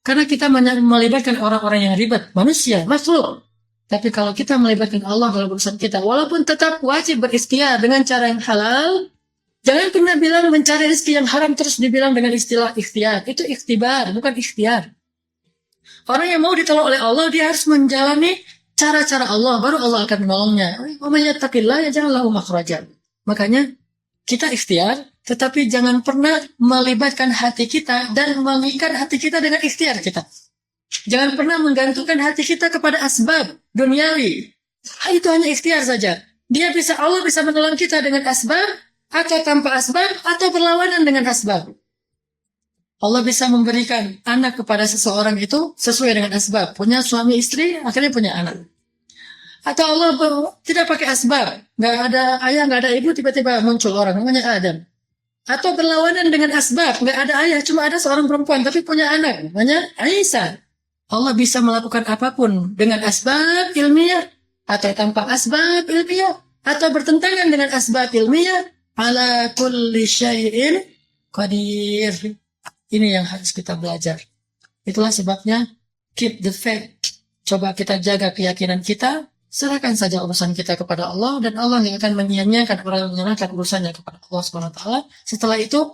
Karena kita melibatkan orang-orang yang ribet, manusia, makhluk. Tapi kalau kita melibatkan Allah dalam urusan kita, walaupun tetap wajib berikhtiar dengan cara yang halal, jangan pernah bilang mencari rezeki yang haram terus dibilang dengan istilah ikhtiar. Itu ikhtibar, bukan ikhtiar. Orang yang mau ditolong oleh Allah, dia harus menjalani cara-cara Allah, baru Allah akan menolongnya. Makanya kita ikhtiar, tetapi jangan pernah melibatkan hati kita dan mengikat hati kita dengan ikhtiar kita. Jangan pernah menggantungkan hati kita kepada asbab duniawi. Itu hanya ikhtiar saja. Allah bisa menolong kita dengan asbab, atau tanpa asbab, atau berlawanan dengan asbab. Allah bisa memberikan anak kepada seseorang itu sesuai dengan asbab. Punya suami istri, akhirnya punya anak. Atau Allah tidak pakai asbab. Nggak ada ayah, nggak ada ibu, tiba-tiba muncul orang, namanya Adam. Atau berlawanan dengan asbab. Nggak ada ayah, cuma ada seorang perempuan, tapi punya anak, namanya Aisyah. Allah bisa melakukan apapun dengan asbab ilmiah, atau tanpa asbab ilmiah, atau bertentangan dengan asbab ilmiah. Ala kulli syai'in qadir. Ini yang harus kita belajar. Itulah sebabnya keep the faith. Coba kita jaga keyakinan kita. Serahkan saja urusan kita kepada Allah. Dan Allah yang akan menyia-nyiakan orang yang menyerahkan urusannya kepada Allah SWT. Setelah itu,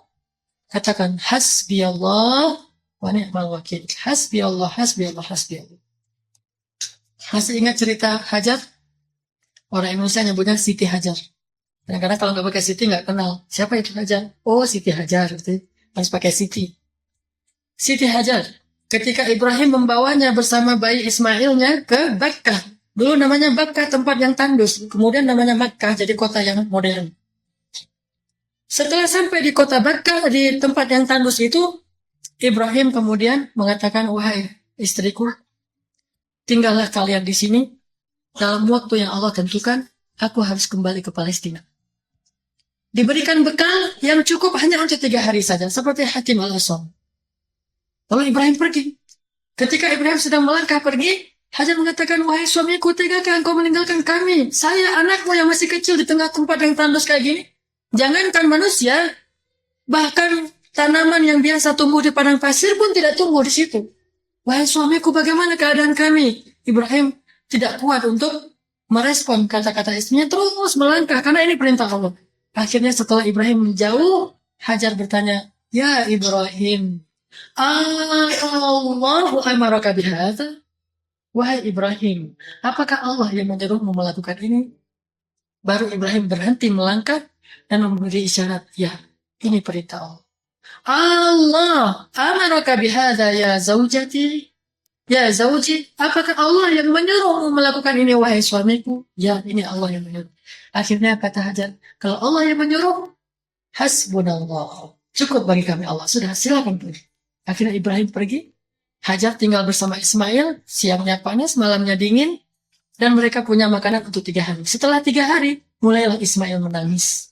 katakan hasbiyallah wa ni'mal wakil. Hasbiyallah, hasbiyallah, hasbiyallah. Masih ingat cerita Hajar? Orang Indonesia nyebutnya Siti Hajar. Kadang-kadang kalau nggak pakai Siti nggak kenal. Siapa itu Hajar? Oh, Siti Hajar. Harus pakai Siti. Siti Hajar, ketika Ibrahim membawanya bersama bayi Ismailnya ke Bakkah. Dulu namanya Bakkah, tempat yang tandus. Kemudian namanya Makkah, jadi kota yang modern. Setelah sampai di kota Bakkah, di tempat yang tandus itu, Ibrahim kemudian mengatakan, wahai istriku, tinggallah kalian di sini. Dalam waktu yang Allah tentukan, aku harus kembali ke Palestina. Diberikan bekal yang cukup hanya untuk 3 hari saja, seperti Hatim al-Asam. Lalu Ibrahim pergi. Ketika Ibrahim sedang melangkah pergi, Hajar mengatakan, wahai suamiku, tegakah engkau meninggalkan kami? Saya anakmu yang masih kecil di tengah tempat yang tandus kayak gini. Jangankan manusia, bahkan tanaman yang biasa tumbuh di padang pasir pun tidak tumbuh di situ. Wahai suamiku, bagaimana keadaan kami? Ibrahim tidak kuat untuk merespon kata-kata istrinya, terus melangkah, karena ini perintah Allah. Akhirnya setelah Ibrahim menjauh, Hajar bertanya, ya Ibrahim, Allahu amaraka bihadza? Wahai Ibrahim, apakah Allah yang menyuruhmu melakukan ini? Baru Ibrahim berhenti melangkah dan memberi isyarat, ya, ini perintah Allah. Allah amaraka bihadza ya zaujati? Ya zauji, apakah Allah yang menyuruhmu melakukan ini wahai suamiku? Ya, ini Allah yang menyuruh. Akhirnya kata Hajar, kalau Allah yang menyuruh, hasbunallah. Cukup bagi kami Allah. Sudah, silakan pergi. Akhirnya Ibrahim pergi. Hajar tinggal bersama Ismail. Siangnya panas, malamnya dingin. Dan mereka punya makanan untuk 3 hari. Setelah 3 hari, mulailah Ismail menangis.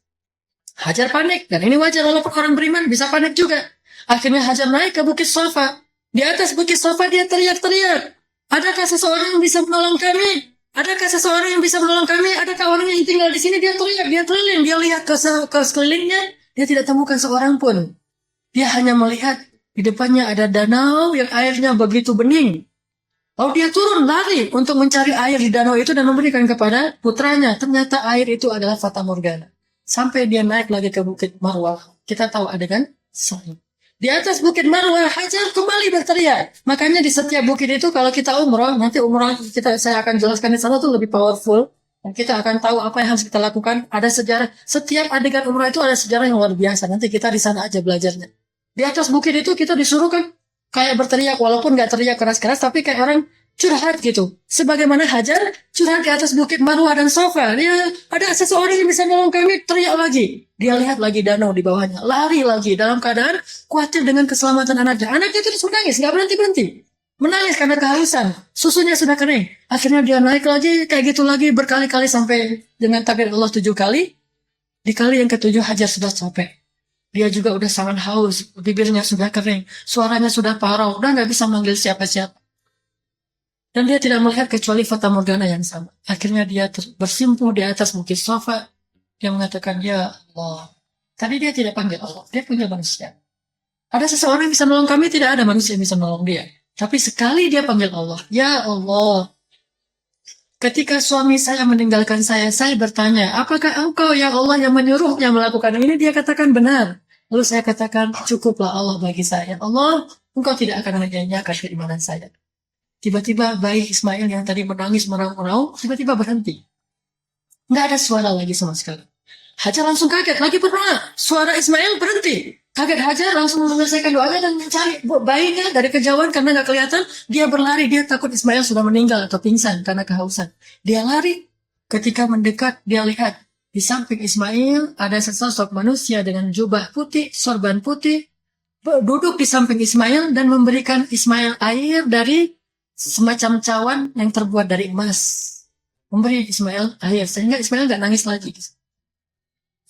Hajar panik. Dan ini wajar, walaupun orang beriman bisa panik juga. Akhirnya Hajar naik ke Bukit Sofa. Di atas Bukit Sofa dia teriak-teriak. Adakah seseorang yang bisa menolong kami? Adakah seseorang yang bisa menolong kami? Adakah orang yang tinggal di sini? Dia teriak, dia keliling. Dia lihat ke sekelilingnya. Dia tidak temukan seorang pun. Dia hanya melihat di depannya ada danau yang airnya begitu bening. Lalu dia turun lari untuk mencari air di danau itu dan memberikan kepada putranya. Ternyata air itu adalah fata morgana. Sampai dia naik lagi ke Bukit Marwah. Kita tahu adegan sahih. Di atas Bukit Marwah, Hajar kembali berteriak. Makanya di setiap bukit itu kalau kita umrah, nanti umrah saya akan jelaskan di sana tuh lebih powerful. Dan kita akan tahu apa yang harus kita lakukan. Ada sejarah. Setiap adegan umrah itu ada sejarah yang luar biasa. Nanti kita di sana aja belajarnya. Di atas bukit itu kita disuruh kan kayak berteriak, walaupun nggak teriak keras-keras, tapi kayak orang curhat gitu. Sebagaimana Hajar curhat di atas Bukit Marwah dan Safa. Dia ada seseorang yang bisa nolong kami, teriak lagi. Dia lihat lagi danau di bawahnya, lari lagi dalam keadaan khawatir dengan keselamatan anaknya. Anaknya terus menangis, nggak berhenti-berhenti. Menangis karena kehausan, susunya sudah kering. Akhirnya dia naik lagi, kayak gitu lagi berkali-kali sampai dengan takdir Allah 7 kali. Di kali yang ke-7 Hajar sudah capek. Dia juga udah sangat haus, bibirnya sudah kering, suaranya sudah parau, udah nggak bisa manggil siapa-siapa. Dan dia tidak melihat kecuali fata morgana yang sama. Akhirnya dia bersimpuh di atas Bukit Safa. Dia mengatakan, ya Allah. Tadi dia tidak panggil Allah, dia panggil manusia. Ada seseorang yang bisa nolong kami, tidak ada manusia yang bisa nolong dia. Tapi sekali dia panggil Allah, ya Allah. Ketika suami saya meninggalkan saya bertanya, apakah engkau ya Allah yang menyuruhnya melakukan ini? Dia katakan benar. Lalu saya katakan, cukuplah Allah bagi saya. Allah, engkau tidak akan menyanyiakan keimanan saya. Tiba-tiba bayi Ismail yang tadi menangis meraung-raung, tiba-tiba berhenti. Nggak ada suara lagi sama sekali. Hajar langsung kaget, lagi pernah. Suara Ismail berhenti. Kaget Hajar langsung menyelesaikan doanya dan mencari bayinya dari kejauhan karena nggak kelihatan. Dia berlari, dia takut Ismail sudah meninggal atau pingsan karena kehausan. Dia lari, ketika mendekat dia lihat di samping Ismail ada sesosok manusia dengan jubah putih, sorban putih, duduk di samping Ismail dan memberikan Ismail air dari semacam cawan yang terbuat dari emas. Memberi Ismail air sehingga Ismail nggak nangis lagi.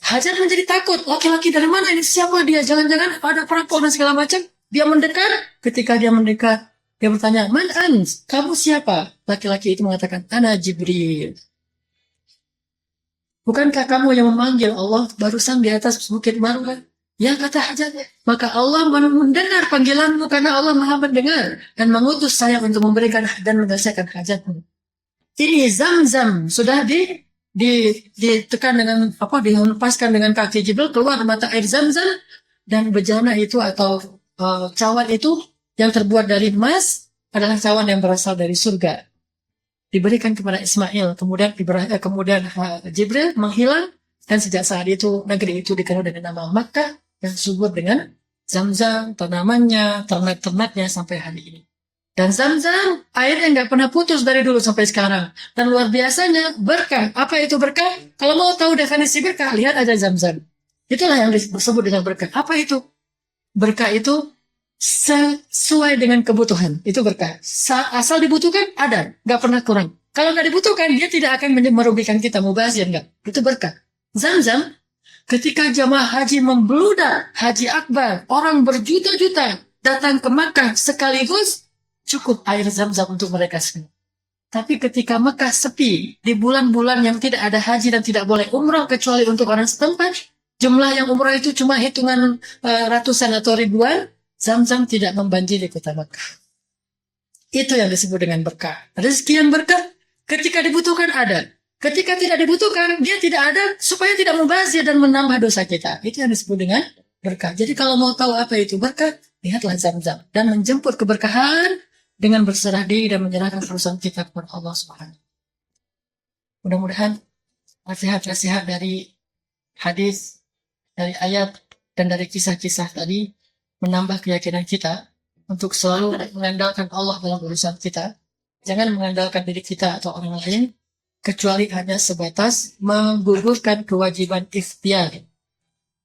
Hajar menjadi takut. Laki-laki dari mana ini? Siapa dia? Jangan-jangan ada perampok dan segala macam. Dia mendekat. Ketika dia mendekat, dia bertanya, Man ans? Kamu siapa? Laki-laki itu mengatakan, Ana Jibril. Bukankah kamu yang memanggil Allah barusan di atas Bukit Marwah? Ya, kata Hajar. Maka Allah mendengar panggilanmu karena Allah maha mendengar. Dan mengutus saya untuk memberikan dan menyelesaikan hajatmu. Ini Zam-Zam. Sudah ditekan dengan dilepaskan dengan kaki Jibril, keluar mata air Zam-Zam, dan bejana itu atau cawan itu yang terbuat dari emas adalah cawan yang berasal dari surga, diberikan kepada Ismail. Kemudian Jibril menghilang dan sejak saat itu negeri itu dikenal dengan nama Makkah yang subur dengan Zam-Zam, tanamannya, ternak-ternaknya sampai hari ini. Dan Zam-Zam, airnya nggak pernah putus dari dulu sampai sekarang. Dan luar biasanya, berkah. Apa itu berkah? Kalau mau tahu definisi berkah, lihat aja Zam-Zam. Itulah yang disebut dengan berkah. Apa itu? Berkah itu sesuai dengan kebutuhan. Itu berkah. Asal dibutuhkan, ada. Nggak pernah kurang. Kalau nggak dibutuhkan, dia tidak akan merugikan kita. Mubazir nggak? Itu berkah. Zam-Zam, ketika jamaah haji membludak, haji akbar, orang berjuta-juta datang ke Makkah sekaligus, cukup air Zam-Zam untuk mereka semua. Tapi ketika Mekah sepi, di bulan-bulan yang tidak ada haji dan tidak boleh umrah kecuali untuk orang setempat, jumlah yang umrah itu cuma hitungan ratusan atau ribuan, Zam-Zam tidak membanjiri kota Mekah. Itu yang disebut dengan berkah. Rezeki yang berkah, ketika dibutuhkan ada. Ketika tidak dibutuhkan, dia tidak ada supaya tidak membazir dan menambah dosa kita. Itu yang disebut dengan berkah. Jadi kalau mau tahu apa itu berkah, lihatlah Zam-Zam dan menjemput keberkahan dengan berserah diri dan menyerahkan urusan kita kepada Allah Subhanahu. Mudah-mudahan nasihat-nasihat dari hadis, dari ayat, dan dari kisah-kisah tadi menambah keyakinan kita untuk selalu mengandalkan Allah dalam urusan kita. Jangan mengandalkan diri kita atau orang lain, kecuali hanya sebatas menggugurkan kewajiban ikhtiar.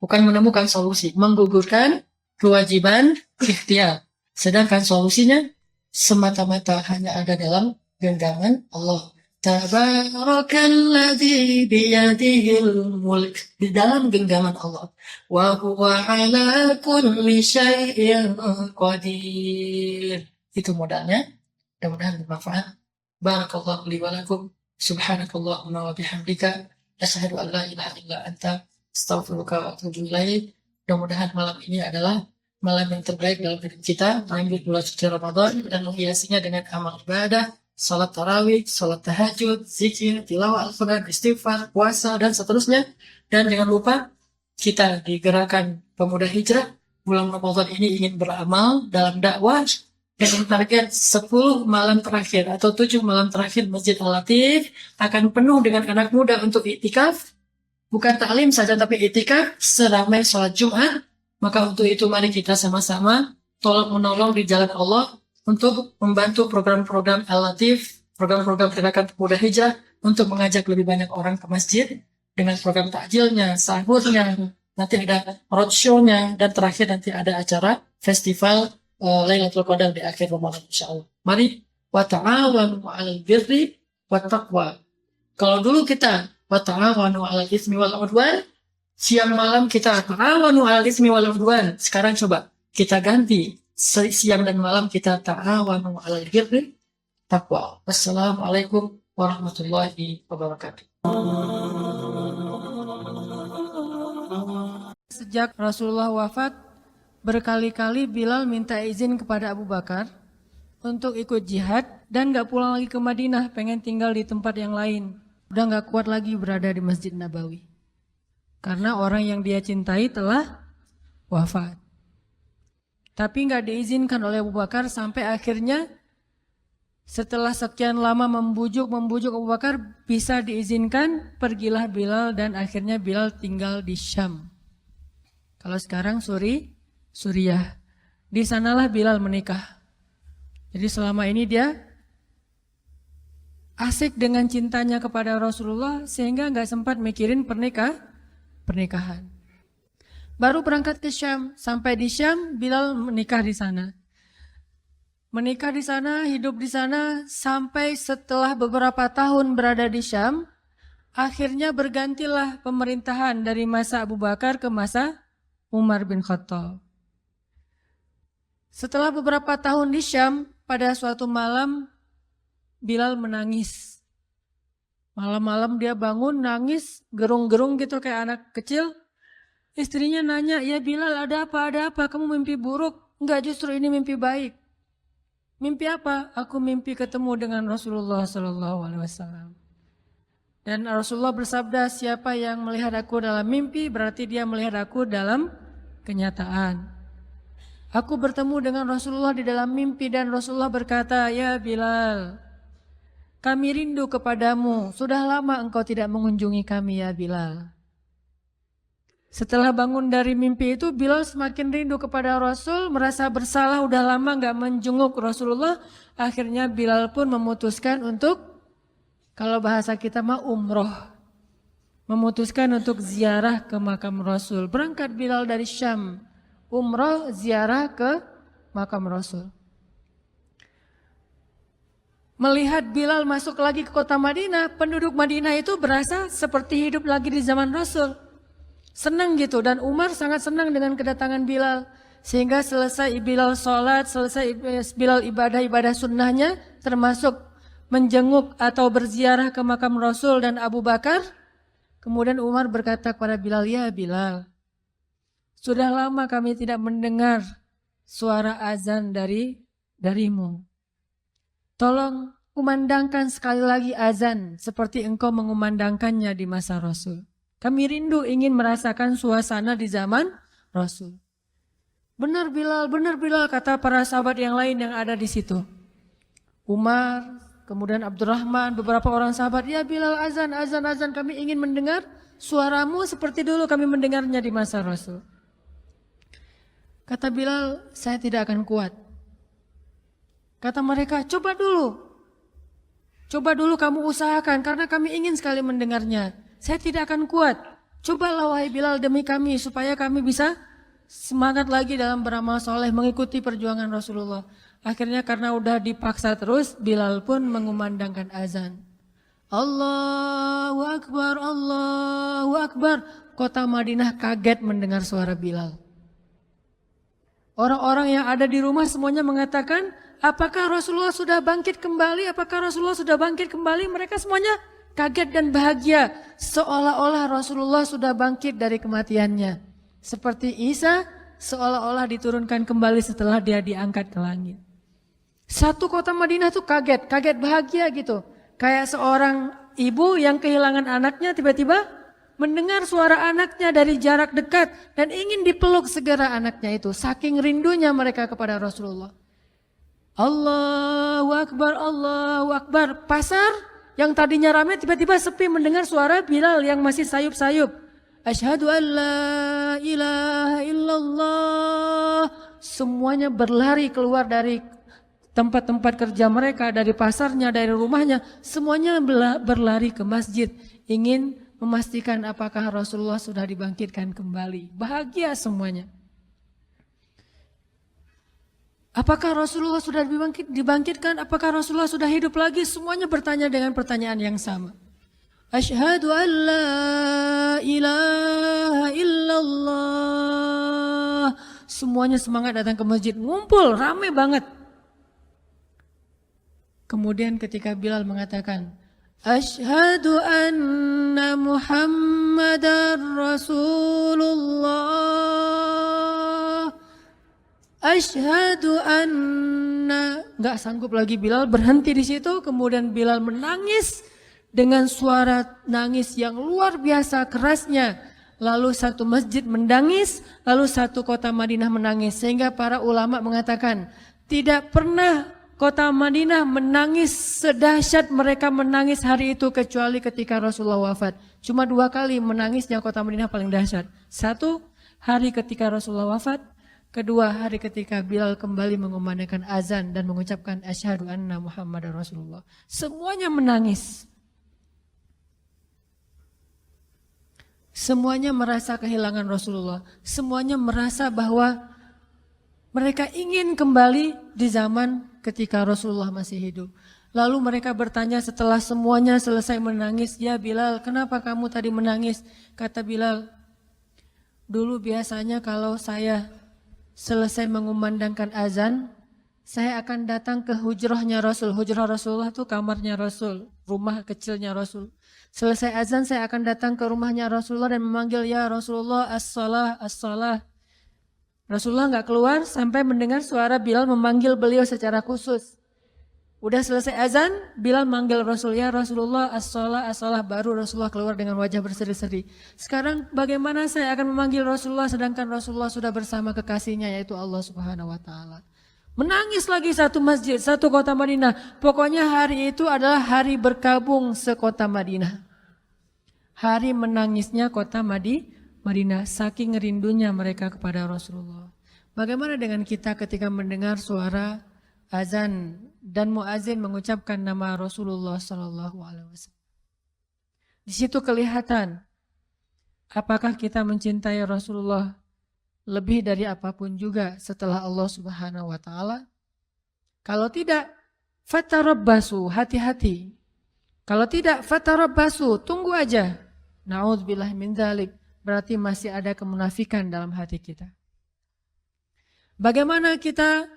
Bukan menemukan solusi, menggugurkan kewajiban ikhtiar. Sedangkan solusinya semata-mata hanya ada dalam genggaman Allah. Tabarakalladzi biyadihil mulk, di dalam genggaman Allah. Wa huwa ala kulli syai'in qadir. Itu modalnya. Mudah-mudahan bermanfaat. Barakallahu li wa lakum. Subhanakallahumma wa bihamdika asyhadu an la ilaha illa anta astaghfiruka wa atubu ilaik. Mudah-mudahan malam ini adalah malam yang terbaik dalam hidup kita, menyambut bulan suci Ramadan dan menghiasinya dengan amal ibadah, salat tarawih, salat tahajud, zikir, tilawah Al-Quran, istighfar, puasa, dan seterusnya. Dan jangan lupa kita di Gerakan Pemuda Hijrah bulan Ramadan ini ingin beramal dalam dakwah dengan target 10 malam terakhir atau 7 malam terakhir Masjid Al-Latif akan penuh dengan anak muda untuk iktikaf, bukan taklim saja tapi iktikaf seramai sholat Jumat. Maka untuk itu mari kita sama-sama tolong menolong di jalan Allah untuk membantu program-program Al-Latif, program-program Gerakan Pemuda Hijrah untuk mengajak lebih banyak orang ke masjid dengan program takjilnya, sahurnya, nanti ada roadshow-nya, dan terakhir nanti ada acara festival Lailatul Qadar di akhir Ramadan insyaallah. Mari wa ta'awanu 'alal birri wat taqwa. Kalau dulu kita wa ta'awanu 'alal itsmi wal 'udwan, siang malam kita ta'awanu 'alal itsmi wal 'udwan. Sekarang coba kita ganti siang dan malam kita ta'awanu 'alal birri taqwa. Wassalamualaikum warahmatullahi wabarakatuh. Sejak Rasulullah wafat, berkali-kali Bilal minta izin kepada Abu Bakar untuk ikut jihad dan gak pulang lagi ke Madinah, pengen tinggal di tempat yang lain. Udah gak kuat lagi berada di Masjid Nabawi. Karena orang yang dia cintai telah wafat. Tapi gak diizinkan oleh Abu Bakar sampai akhirnya setelah sekian lama membujuk Abu Bakar bisa diizinkan, pergilah Bilal dan akhirnya Bilal tinggal di Syam. Kalau sekarang Suriah. Di sanalah Bilal menikah. Jadi selama ini dia asik dengan cintanya kepada Rasulullah sehingga nggak sempat mikirin pernikahan. Baru berangkat ke Syam, sampai di Syam Bilal menikah di sana. Menikah di sana, hidup di sana sampai setelah beberapa tahun berada di Syam, akhirnya bergantilah pemerintahan dari masa Abu Bakar ke masa Umar bin Khattab. Setelah beberapa tahun di Syam, pada suatu malam Bilal menangis. Malam-malam dia bangun nangis, gerung-gerung gitu kayak anak kecil. Istrinya nanya, "Ya Bilal, ada apa? Ada apa? Kamu mimpi buruk?" "Enggak, justru ini mimpi baik." "Mimpi apa?" "Aku mimpi ketemu dengan Rasulullah SAW." Dan Rasulullah bersabda, "Siapa yang melihat aku dalam mimpi, berarti dia melihat aku dalam kenyataan." Aku bertemu dengan Rasulullah di dalam mimpi dan Rasulullah berkata, "Ya Bilal, kami rindu kepadamu. Sudah lama engkau tidak mengunjungi kami ya Bilal." Setelah bangun dari mimpi itu, Bilal semakin rindu kepada Rasul, merasa bersalah udah lama gak menjenguk Rasulullah. Akhirnya Bilal pun memutuskan untuk, kalau bahasa kita mah umroh, memutuskan untuk ziarah ke makam Rasul. Berangkat Bilal dari Syam, umroh ziarah ke makam Rasul. Melihat Bilal masuk lagi ke kota Madinah, penduduk Madinah itu berasa seperti hidup lagi di zaman Rasul. Senang gitu, dan Umar sangat senang dengan kedatangan Bilal. Sehingga selesai Bilal sholat, selesai Bilal ibadah-ibadah sunnahnya, termasuk menjenguk atau berziarah ke makam Rasul dan Abu Bakar. Kemudian Umar berkata kepada Bilal, "Ya Bilal, sudah lama kami tidak mendengar suara azan darimu. Tolong kumandangkan sekali lagi azan seperti engkau mengumandangkannya di masa Rasul. Kami rindu ingin merasakan suasana di zaman Rasul." Benar Bilal, kata para sahabat yang lain yang ada di situ. Umar, kemudian Abdurrahman, beberapa orang sahabat, "Ya Bilal, azan, kami ingin mendengar suaramu seperti dulu kami mendengarnya di masa Rasul." Kata Bilal, "Saya tidak akan kuat." Kata mereka, coba dulu kamu usahakan karena kami ingin sekali mendengarnya. "Saya tidak akan kuat. Cobalah wahai Bilal demi kami supaya kami bisa semangat lagi dalam beramal soleh mengikuti perjuangan Rasulullah." Akhirnya karena udah dipaksa terus, Bilal pun mengumandangkan azan. Allahu Akbar, Allahu Akbar. Kota Madinah kaget mendengar suara Bilal. Orang-orang yang ada di rumah semuanya mengatakan, "Apakah Rasulullah sudah bangkit kembali? Apakah Rasulullah sudah bangkit kembali?" Mereka semuanya kaget dan bahagia, seolah-olah Rasulullah sudah bangkit dari kematiannya. Seperti Isa seolah-olah diturunkan kembali setelah dia diangkat ke langit. Satu kota Madinah tuh kaget bahagia gitu. Kayak seorang ibu yang kehilangan anaknya tiba-tiba mendengar suara anaknya dari jarak dekat dan ingin dipeluk segera anaknya itu. Saking rindunya mereka kepada Rasulullah. Allahu Akbar, Allahu Akbar. Pasar yang tadinya ramai tiba-tiba sepi mendengar suara Bilal yang masih sayup-sayup. Asyhadu an la ilaha illallah. Semuanya berlari keluar dari tempat-tempat kerja mereka, dari pasarnya, dari rumahnya. Semuanya berlari ke masjid. Ingin memastikan apakah Rasulullah sudah dibangkitkan kembali. Bahagia semuanya. Apakah Rasulullah sudah dibangkitkan? Apakah Rasulullah sudah hidup lagi? Semuanya bertanya dengan pertanyaan yang sama. Asyhadu an la ilaha illallah. Semuanya semangat datang ke masjid. Ngumpul, ramai banget. Kemudian ketika Bilal mengatakan, Asyhadu anna Muhammadar Rasulullah. Asyhadu anna. Gak sanggup lagi Bilal, berhenti di situ. Kemudian Bilal menangis dengan suara nangis yang luar biasa kerasnya. Lalu satu masjid menangis, lalu satu kota Madinah menangis. Sehingga para ulama mengatakan, tidak pernah kota Madinah menangis sedahsyat mereka menangis hari itu kecuali ketika Rasulullah wafat. Cuma 2 kali menangisnya kota Madinah paling dahsyat. 1 hari ketika Rasulullah wafat. 2 hari ketika Bilal kembali mengumandangkan azan dan mengucapkan asyhadu anna Muhammadar Rasulullah. Semuanya menangis. Semuanya merasa kehilangan Rasulullah. Semuanya merasa bahwa mereka ingin kembali di zaman ketika Rasulullah masih hidup. Lalu mereka bertanya setelah semuanya selesai menangis, ya Bilal, kenapa kamu tadi menangis? Kata Bilal, dulu biasanya kalau saya selesai mengumandangkan azan, saya akan datang ke hujrahnya Rasul. Hujrah Rasulullah itu kamarnya Rasul, rumah kecilnya Rasul. Selesai azan saya akan datang ke rumahnya Rasulullah dan memanggil, ya Rasulullah, as-salah, as-salah. Rasulullah nggak keluar sampai mendengar suara Bilal memanggil beliau secara khusus. Udah selesai azan, Bilal manggil Rasul, ya Rasulullah, as-salah, as-salah. Baru Rasulullah keluar dengan wajah berseri-seri. Sekarang bagaimana saya akan memanggil Rasulullah sedangkan Rasulullah sudah bersama kekasihnya yaitu Allah Subhanahu wa taala. Menangis lagi satu masjid, satu kota Madinah. Pokoknya hari itu adalah hari berkabung sekota Madinah. Hari menangisnya kota Madinah, saking rindunya mereka kepada Rasulullah. Bagaimana dengan kita ketika mendengar suara azan dan muazin mengucapkan nama Rasulullah Sallallahu Alaihi Wasallam? Di situ kelihatan apakah kita mencintai Rasulullah lebih dari apapun juga setelah Allah Subhanahu Wa Taala. Kalau tidak, fatarabbasu, hati-hati. Kalau tidak, fatarabbasu, tunggu aja. Na'udzubillah min dzalik. Berarti masih ada kemunafikan dalam hati kita. Bagaimana kita,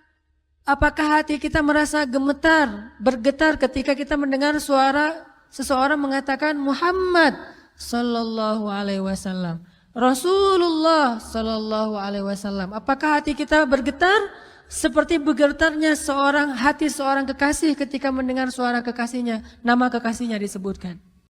apakah hati kita merasa gemetar, bergetar ketika kita mendengar suara seseorang mengatakan Muhammad sallallahu alaihi wasallam, Rasulullah sallallahu alaihi wasallam. Apakah hati kita bergetar seperti bergetarnya hati seorang kekasih ketika mendengar suara kekasihnya, nama kekasihnya disebutkan?